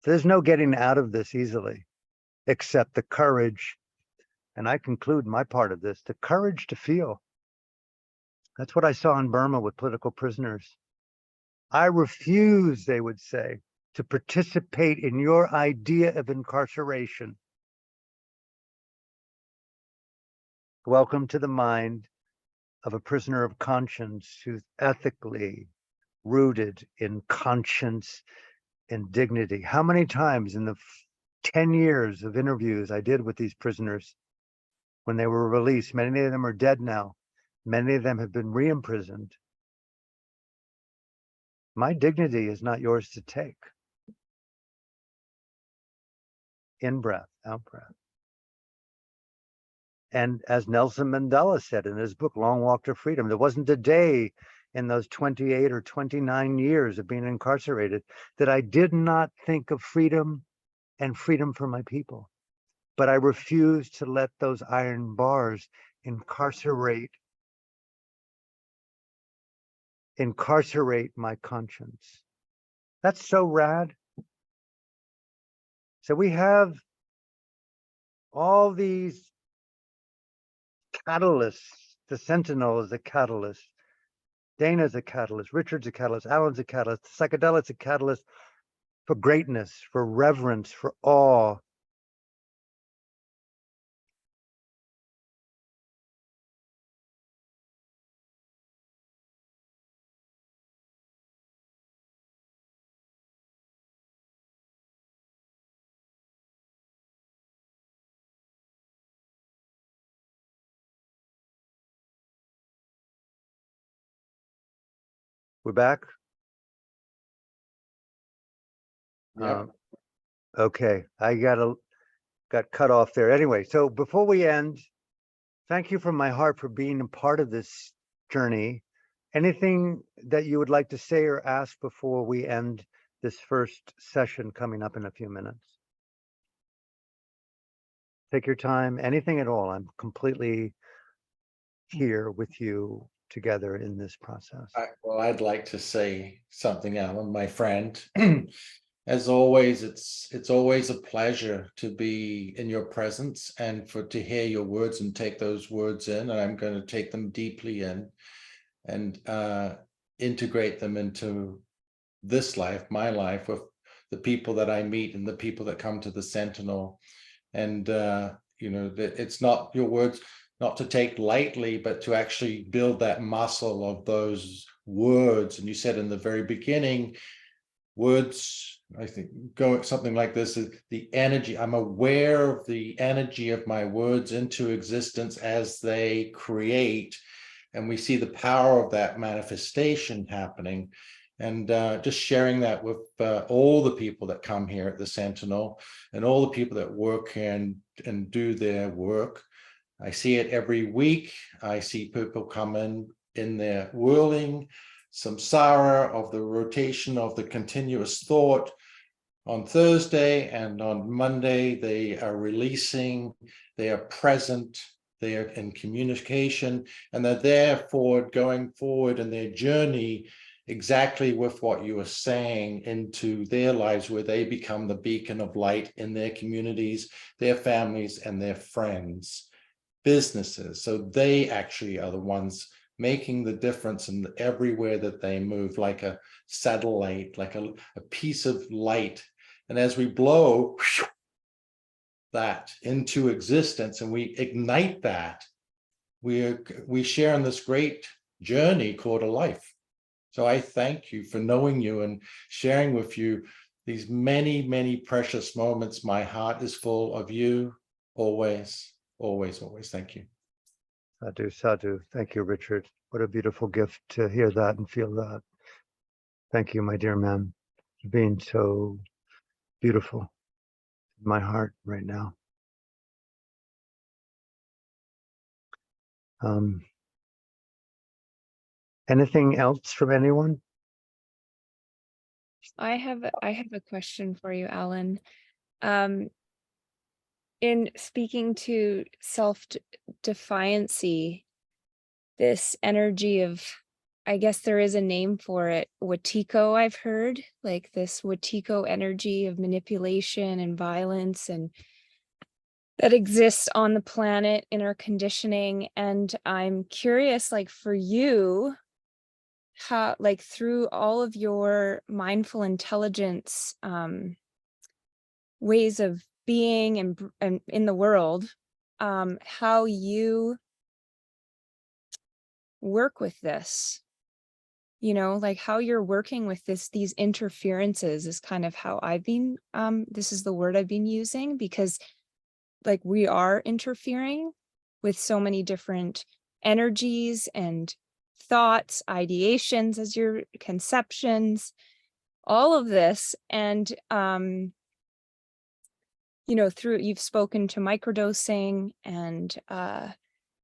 There's no getting out of this easily, except the courage, and I conclude my part of this, the courage to feel. That's what I saw in Burma with political prisoners. I refuse, they would say, to participate in your idea of incarceration. Welcome to the mind of a prisoner of conscience who's ethically rooted in conscience and dignity. How many times in the 10 years of interviews I did with these prisoners when they were released, many of them are dead now. Many of them have been re-imprisoned. My dignity is not yours to take. In breath, out breath. And as Nelson Mandela said in his book, Long Walk to Freedom, there wasn't a day in those 28 or 29 years of being incarcerated that I did not think of freedom and freedom for my people. But I refused to let those iron bars incarcerate my conscience. That's so rad. So we have all these catalysts. The Sentinel is a catalyst. Dana's a catalyst. Richard's a catalyst. Alan's a catalyst. The psychedelic's a catalyst for greatness, for reverence, for awe. We're back. Yep. Okay, I got cut off there. Anyway, so before we end, thank you from my heart for being a part of this journey. Anything that you would like to say or ask before we end this first session coming up in a few minutes? Take your time, anything at all. I'm completely here with you together in this process. Well, I'd like to say something, Alan, my friend. As always, it's always a pleasure to be in your presence and to hear your words and take those words in. And I'm going to take them deeply in and integrate them into this life, my life, with the people that I meet and the people that come to the Sentinel. And it's not your words, not to take lightly, but to actually build that muscle of those words. And you said in the very beginning, words, I think, go something like this: is the energy. I'm aware of the energy of my words into existence as they create. And we see the power of that manifestation happening. And just sharing that with all the people that come here at the Sentinel and all the people that work here and do their work. I see it every week. I see people come in their whirling samsara of the rotation of the continuous thought. On Thursday and on Monday, they are releasing, they are present, they are in communication, and they're therefore going forward in their journey exactly with what you were saying into their lives, where they become the beacon of light in their communities, their families, and their friends, businesses. So they actually are the ones making the difference in everywhere that they move, like a satellite, like a piece of light. And as we blow that into existence and we ignite that, we share in this great journey called a life. So I thank you for knowing you and sharing with you these many, many precious moments. My heart is full of you always, always, always. Thank you. Sadhu, sadhu. Thank you, Richard. What a beautiful gift to hear that and feel that. Thank you, my dear man, for being so beautiful in my heart right now. Anything else from anyone? I have a question for you, Alan. In speaking to self-defiancy, this energy of, I guess there is a name for it, Watiko, I've heard, like this Watiko energy of manipulation and violence and that exists on the planet in our conditioning. And I'm curious, like for you, how, like through all of your mindful intelligence ways of being and in the world, how you work with this, like how you're working with these interferences is kind of how I've been, this is the word I've been using, because like we are interfering with so many different energies and thoughts, ideations, as your conceptions, all of this. And through, you've spoken to microdosing and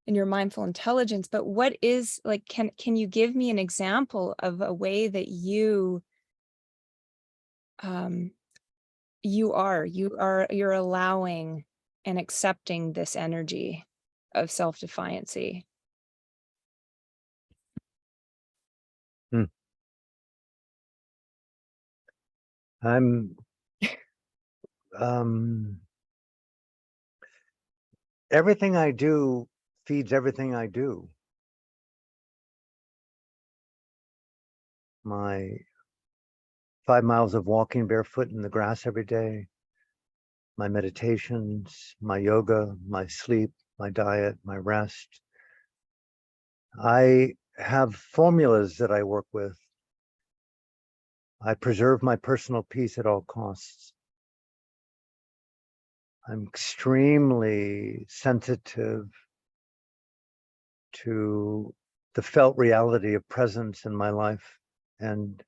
in your mindful intelligence, but what is, like, can you give me an example of a way that you're allowing and accepting this energy of self-defiancy? I'm everything I do feeds everything I do. My 5 miles of walking barefoot in the grass every day, my meditations, my yoga, my sleep, my diet, my rest. I have formulas that I work with. I preserve my personal peace at all costs. I'm extremely sensitive to the felt reality of presence in my life and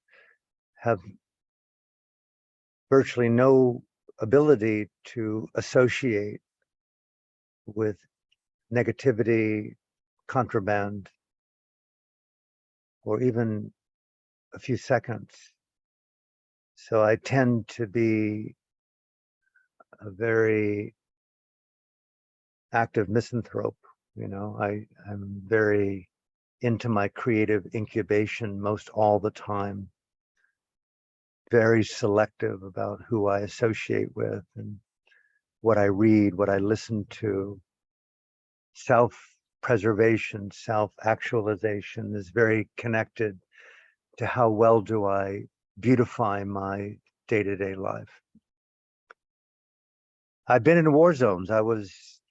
have virtually no ability to associate with negativity, contraband, or even a few seconds. So I tend to be a very active misanthrope. You know, I'm very into my creative incubation most all the time. Very selective about who I associate with and what I read, what I listen to. Self-preservation, self-actualization is very connected to how well do I beautify my day-to-day life. I've been in war zones. I was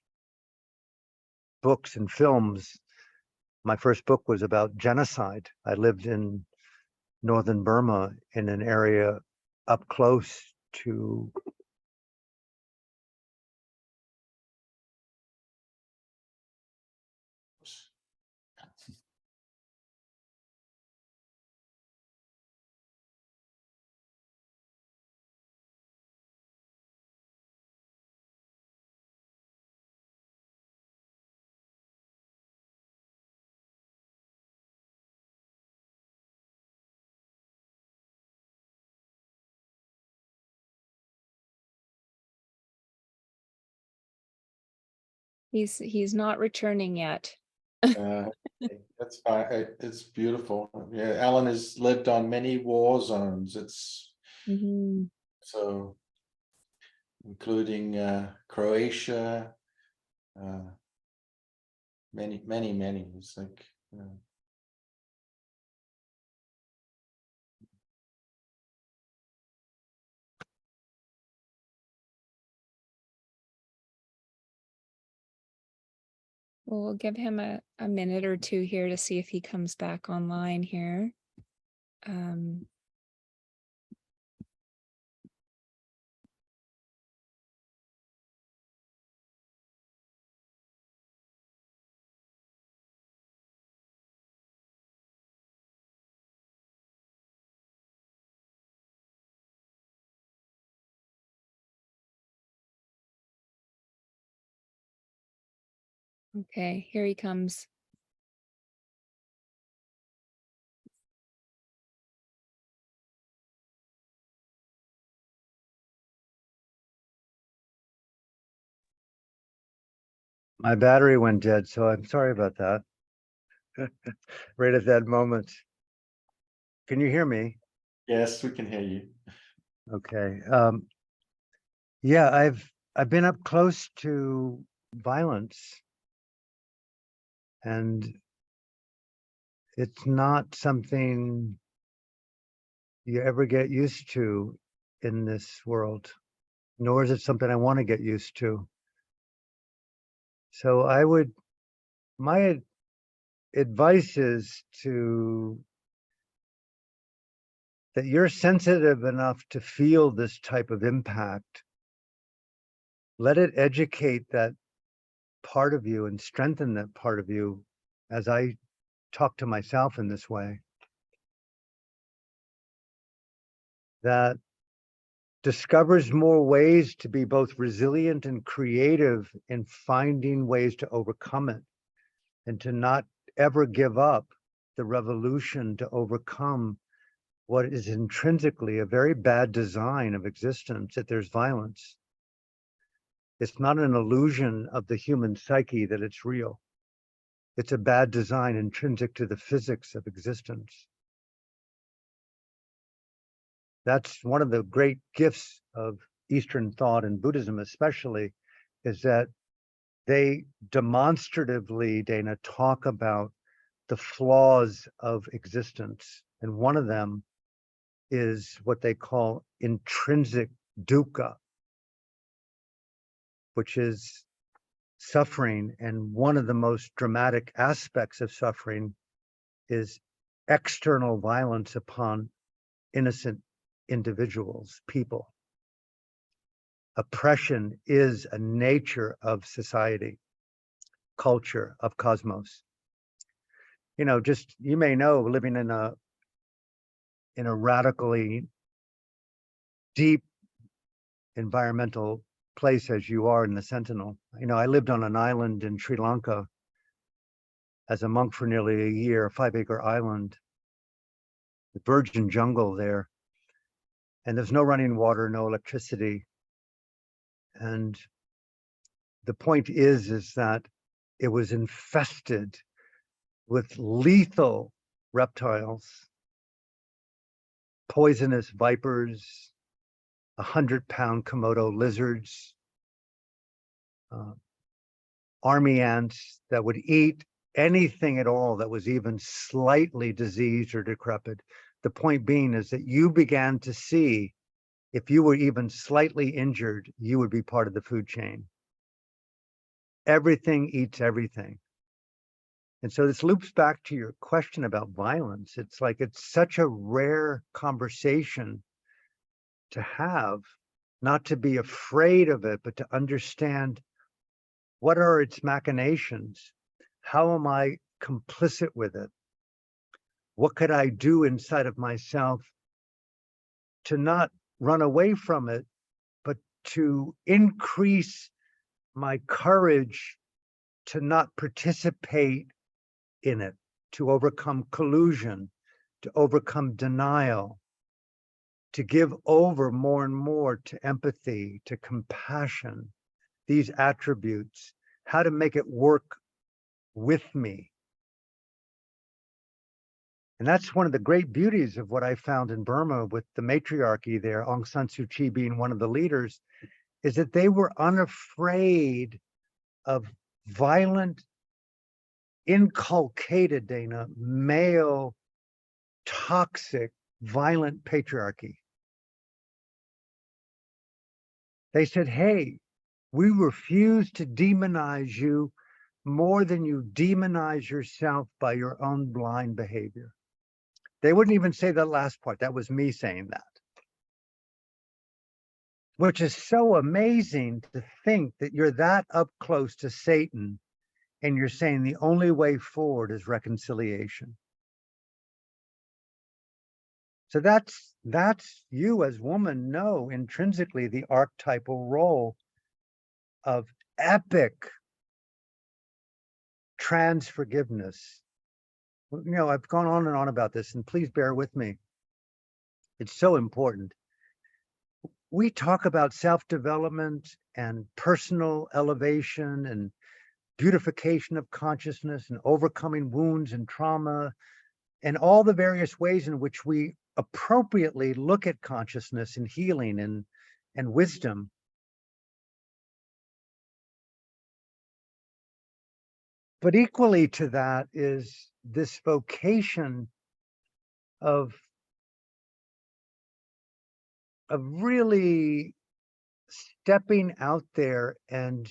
books and films. My first book was about genocide. I lived in northern Burma in an area up close to He's not returning yet. That's fine. It's beautiful. Yeah, Alan has lived on many war zones. It's Mhm. so including Croatia, many. It's like Well, we'll give him a minute or two here to see if he comes back online here. Okay, here he comes. my battery went dead, so I'm sorry about that. Right at that moment. Can you hear me? yes, we can hear you. Okay. Yeah, I've been up close to violence, and it's not something you ever get used to in this world, nor is it something I want to get used to. So my advice is that you're sensitive enough to feel this type of impact. Let it educate that part of you and strengthen that part of you as I talk to myself in this way. That discovers more ways to be both resilient and creative in finding ways to overcome it and to not ever give up the revolution to overcome what is intrinsically a very bad design of existence, that there's violence. It's not an illusion of the human psyche that it's real. It's a bad design intrinsic to the physics of existence. That's one of the great gifts of Eastern thought and Buddhism especially, is that they demonstratively, Dana, talk about the flaws of existence. And one of them is what they call intrinsic dukkha, which is suffering. And one of the most dramatic aspects of suffering is external violence upon innocent individuals, people. Oppression is a nature of society, culture, of cosmos. You know, just, you may know, living in a radically deep environmental place as you are in the Sentinel. You know, I lived on an island in Sri Lanka as a monk for nearly a year, a 5-acre island, the virgin jungle there. And there's no running water, no electricity. And the point is that it was infested with lethal reptiles, poisonous vipers, 100-pound Komodo lizards, army ants that would eat anything at all that was even slightly diseased or decrepit. The point being is that you began to see, if you were even slightly injured, you would be part of the food chain. Everything eats everything. And so this loops back to your question about violence. It's like, it's such a rare conversation to have, not to be afraid of it, but to understand what are its machinations? How am I complicit with it? What could I do inside of myself to not run away from it, but to increase my courage to not participate in it, to overcome collusion, to overcome denial, to give over more and more to empathy, to compassion, these attributes, how to make it work with me. And that's one of the great beauties of what I found in Burma with the matriarchy there, Aung San Suu Kyi being one of the leaders, is that they were unafraid of violent, inculcated, Dana, male, toxic, violent patriarchy. They said, hey, we refuse to demonize you more than you demonize yourself by your own blind behavior. They wouldn't even say that last part. That was me saying that. Which is so amazing to think that you're that up close to Satan and you're saying the only way forward is reconciliation. So that's you as woman know intrinsically the archetypal role of epic trans forgiveness. You know, I've gone on and on about this, and please bear with me. It's so important. We talk about self-development and personal elevation and beautification of consciousness and overcoming wounds and trauma and all the various ways in which we appropriately look at consciousness and healing and wisdom. But equally to that is this vocation of really stepping out there and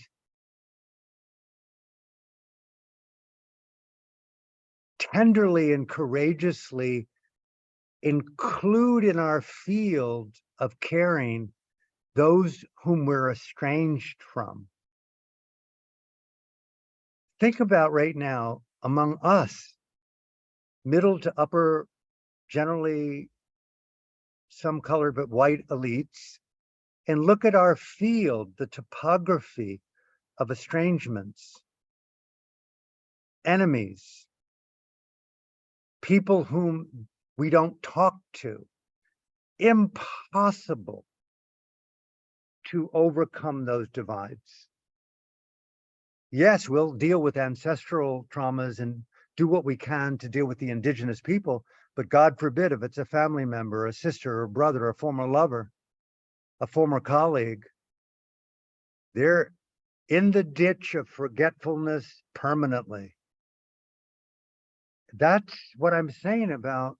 tenderly and courageously include in our field of caring those whom we're estranged from. Think about right now among us, middle to upper, generally some colored but white elites, and look at our field, the topography of estrangements, enemies, people whom we don't talk to. Impossible to overcome those divides. Yes, we'll deal with ancestral traumas and do what we can to deal with the indigenous people, but God forbid if it's a family member, a sister, or brother, a former lover, a former colleague, they're in the ditch of forgetfulness permanently. That's what I'm saying about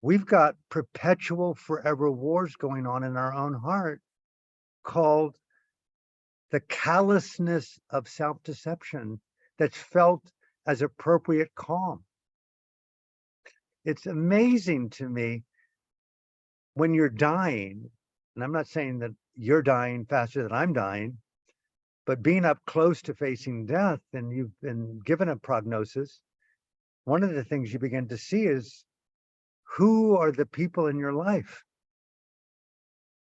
we've got perpetual forever wars going on in our own heart called the callousness of self-deception that's felt as appropriate calm. It's amazing to me when you're dying, and I'm not saying that you're dying faster than I'm dying, but being up close to facing death and you've been given a prognosis, one of the things you begin to see is who are the people in your life?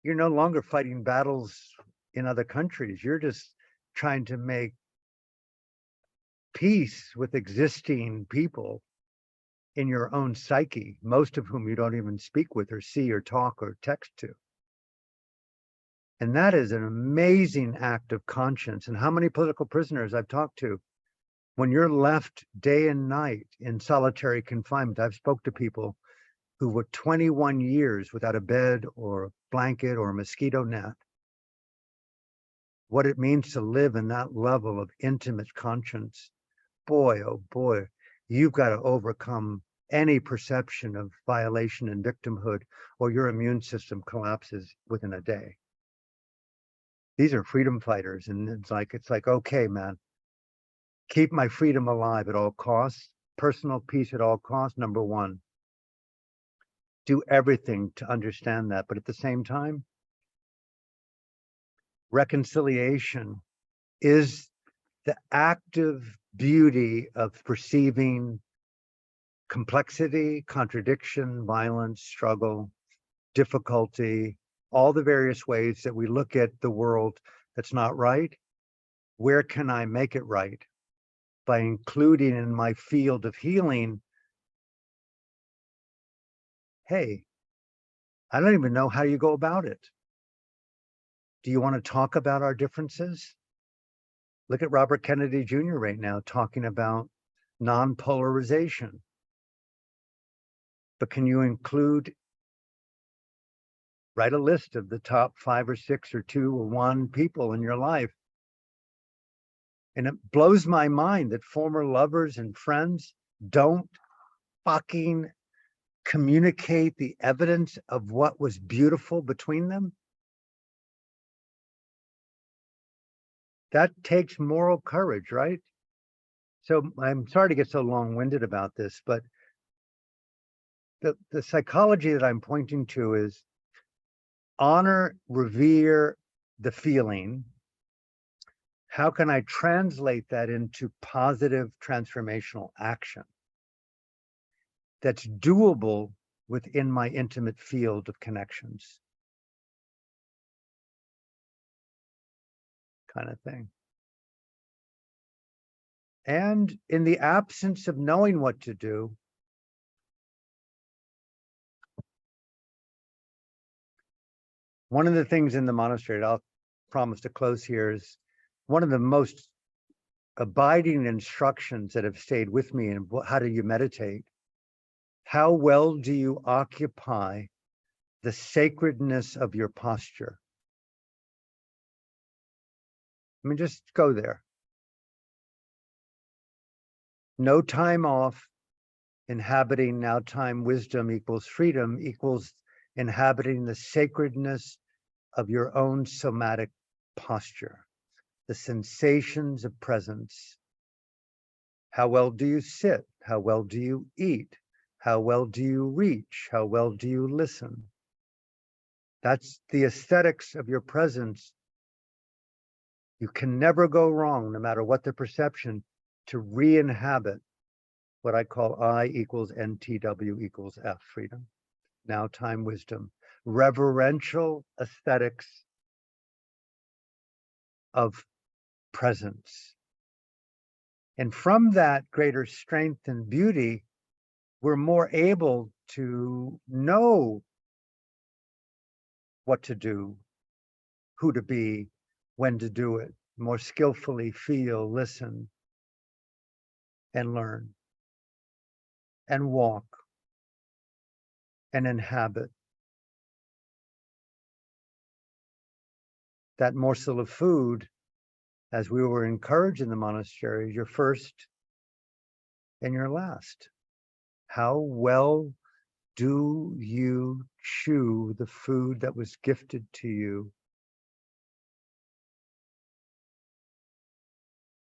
You're no longer fighting battles in other countries. You're just trying to make peace with existing people in your own psyche, most of whom you don't even speak with or see or talk or text to. And that is an amazing act of conscience. And how many political prisoners I've talked to, when you're left day and night in solitary confinement, I've spoke to people who were 21 years without a bed or a blanket or a mosquito net. What it means to live in that level of intimate conscience, boy, oh boy, you've got to overcome any perception of violation and victimhood, or your immune system collapses within a day. These are freedom fighters, and it's like, okay, man, keep my freedom alive at all costs, personal peace at all costs, number one. Do everything to understand that, but at the same time, reconciliation is the active beauty of perceiving complexity, contradiction, violence, struggle, difficulty, all the various ways that we look at the world that's not right. Where can I make it right? By including in my field of healing, hey, I don't even know how you go about it. Do you want to talk about our differences? Look at Robert Kennedy Jr. right now talking about non-polarization. But can you include, write a list of the top 5 or 6 or 2 or 1 people in your life? And it blows my mind that former lovers and friends don't fucking communicate the evidence of what was beautiful between them. That takes moral courage, right? So I'm sorry to get so long-winded about this, but the psychology that I'm pointing to is honor, revere the feeling. How can I translate that into positive transformational action that's doable within my intimate field of connections? Kind of thing. And in the absence of knowing what to do, one of the things in the monastery, I'll promise to close here, is one of the most abiding instructions that have stayed with me in how do you meditate. How well do you occupy the sacredness of your posture? I mean, just go there. No time off, inhabiting now time wisdom equals freedom equals inhabiting the sacredness of your own somatic posture, the sensations of presence. How well do you sit? How well do you eat? How well do you reach? How well do you listen? That's the aesthetics of your presence. You can never go wrong, no matter what the perception, to re-inhabit what I call I equals NTW equals F, freedom, now time wisdom, reverential aesthetics of presence. And from that greater strength and beauty, we're more able to know what to do, who to be, when to do it, more skillfully feel, listen, and learn, and walk, and inhabit. That morsel of food, as we were encouraged in the monastery, your first and your last. How well do you chew the food that was gifted to you?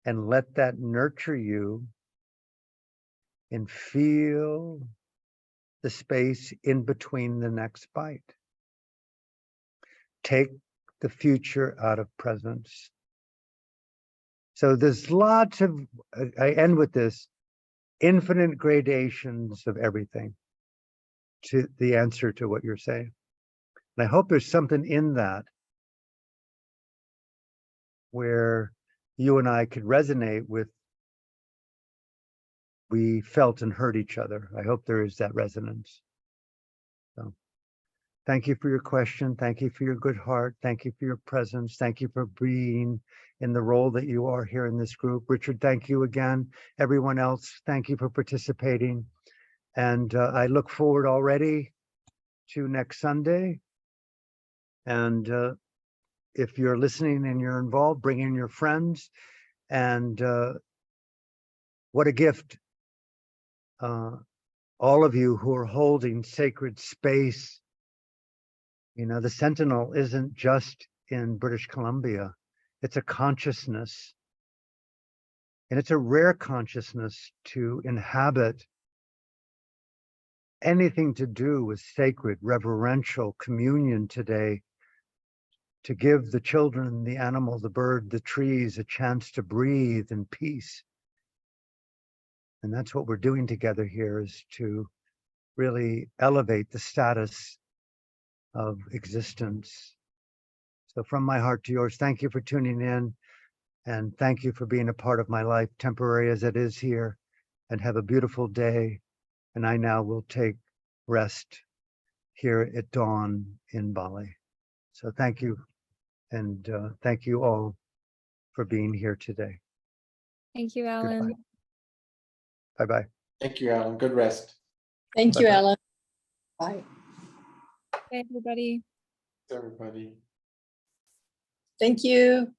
And let that nurture you and feel the space in between the next bite. Take the future out of presence. So there's lots of, I end with this, infinite gradations of everything to the answer to what you're saying. And I hope there's something in that where you and I could resonate with, we felt and heard each other. I hope there is that resonance. So Thank you for your question. Thank you for your good heart. Thank you for your presence. Thank you for being in the role that you are here in this group. Richard, thank you again. Everyone else, thank you for participating. And I look forward already to next Sunday. And if you're listening and you're involved, bring in your friends. And what a gift. All of you who are holding sacred space. You know, the Sentinel isn't just in British Columbia. It's a consciousness. And it's a rare consciousness to inhabit anything to do with sacred, reverential communion today, to give the children, the animal, the bird, the trees a chance to breathe in peace. And that's what we're doing together here, is to really elevate the status of existence. So from my heart to yours, thank you for tuning in, and thank you for being a part of my life, temporary as it is here, and have a beautiful day. And I now will take rest here at dawn in Bali. So thank you, and thank you all for being here today. Thank you, Alan. Bye-bye. Thank you, Alan. Good rest. Thank you, Bye-bye. Alan. Bye. Bye, everybody. Everybody. Thank you.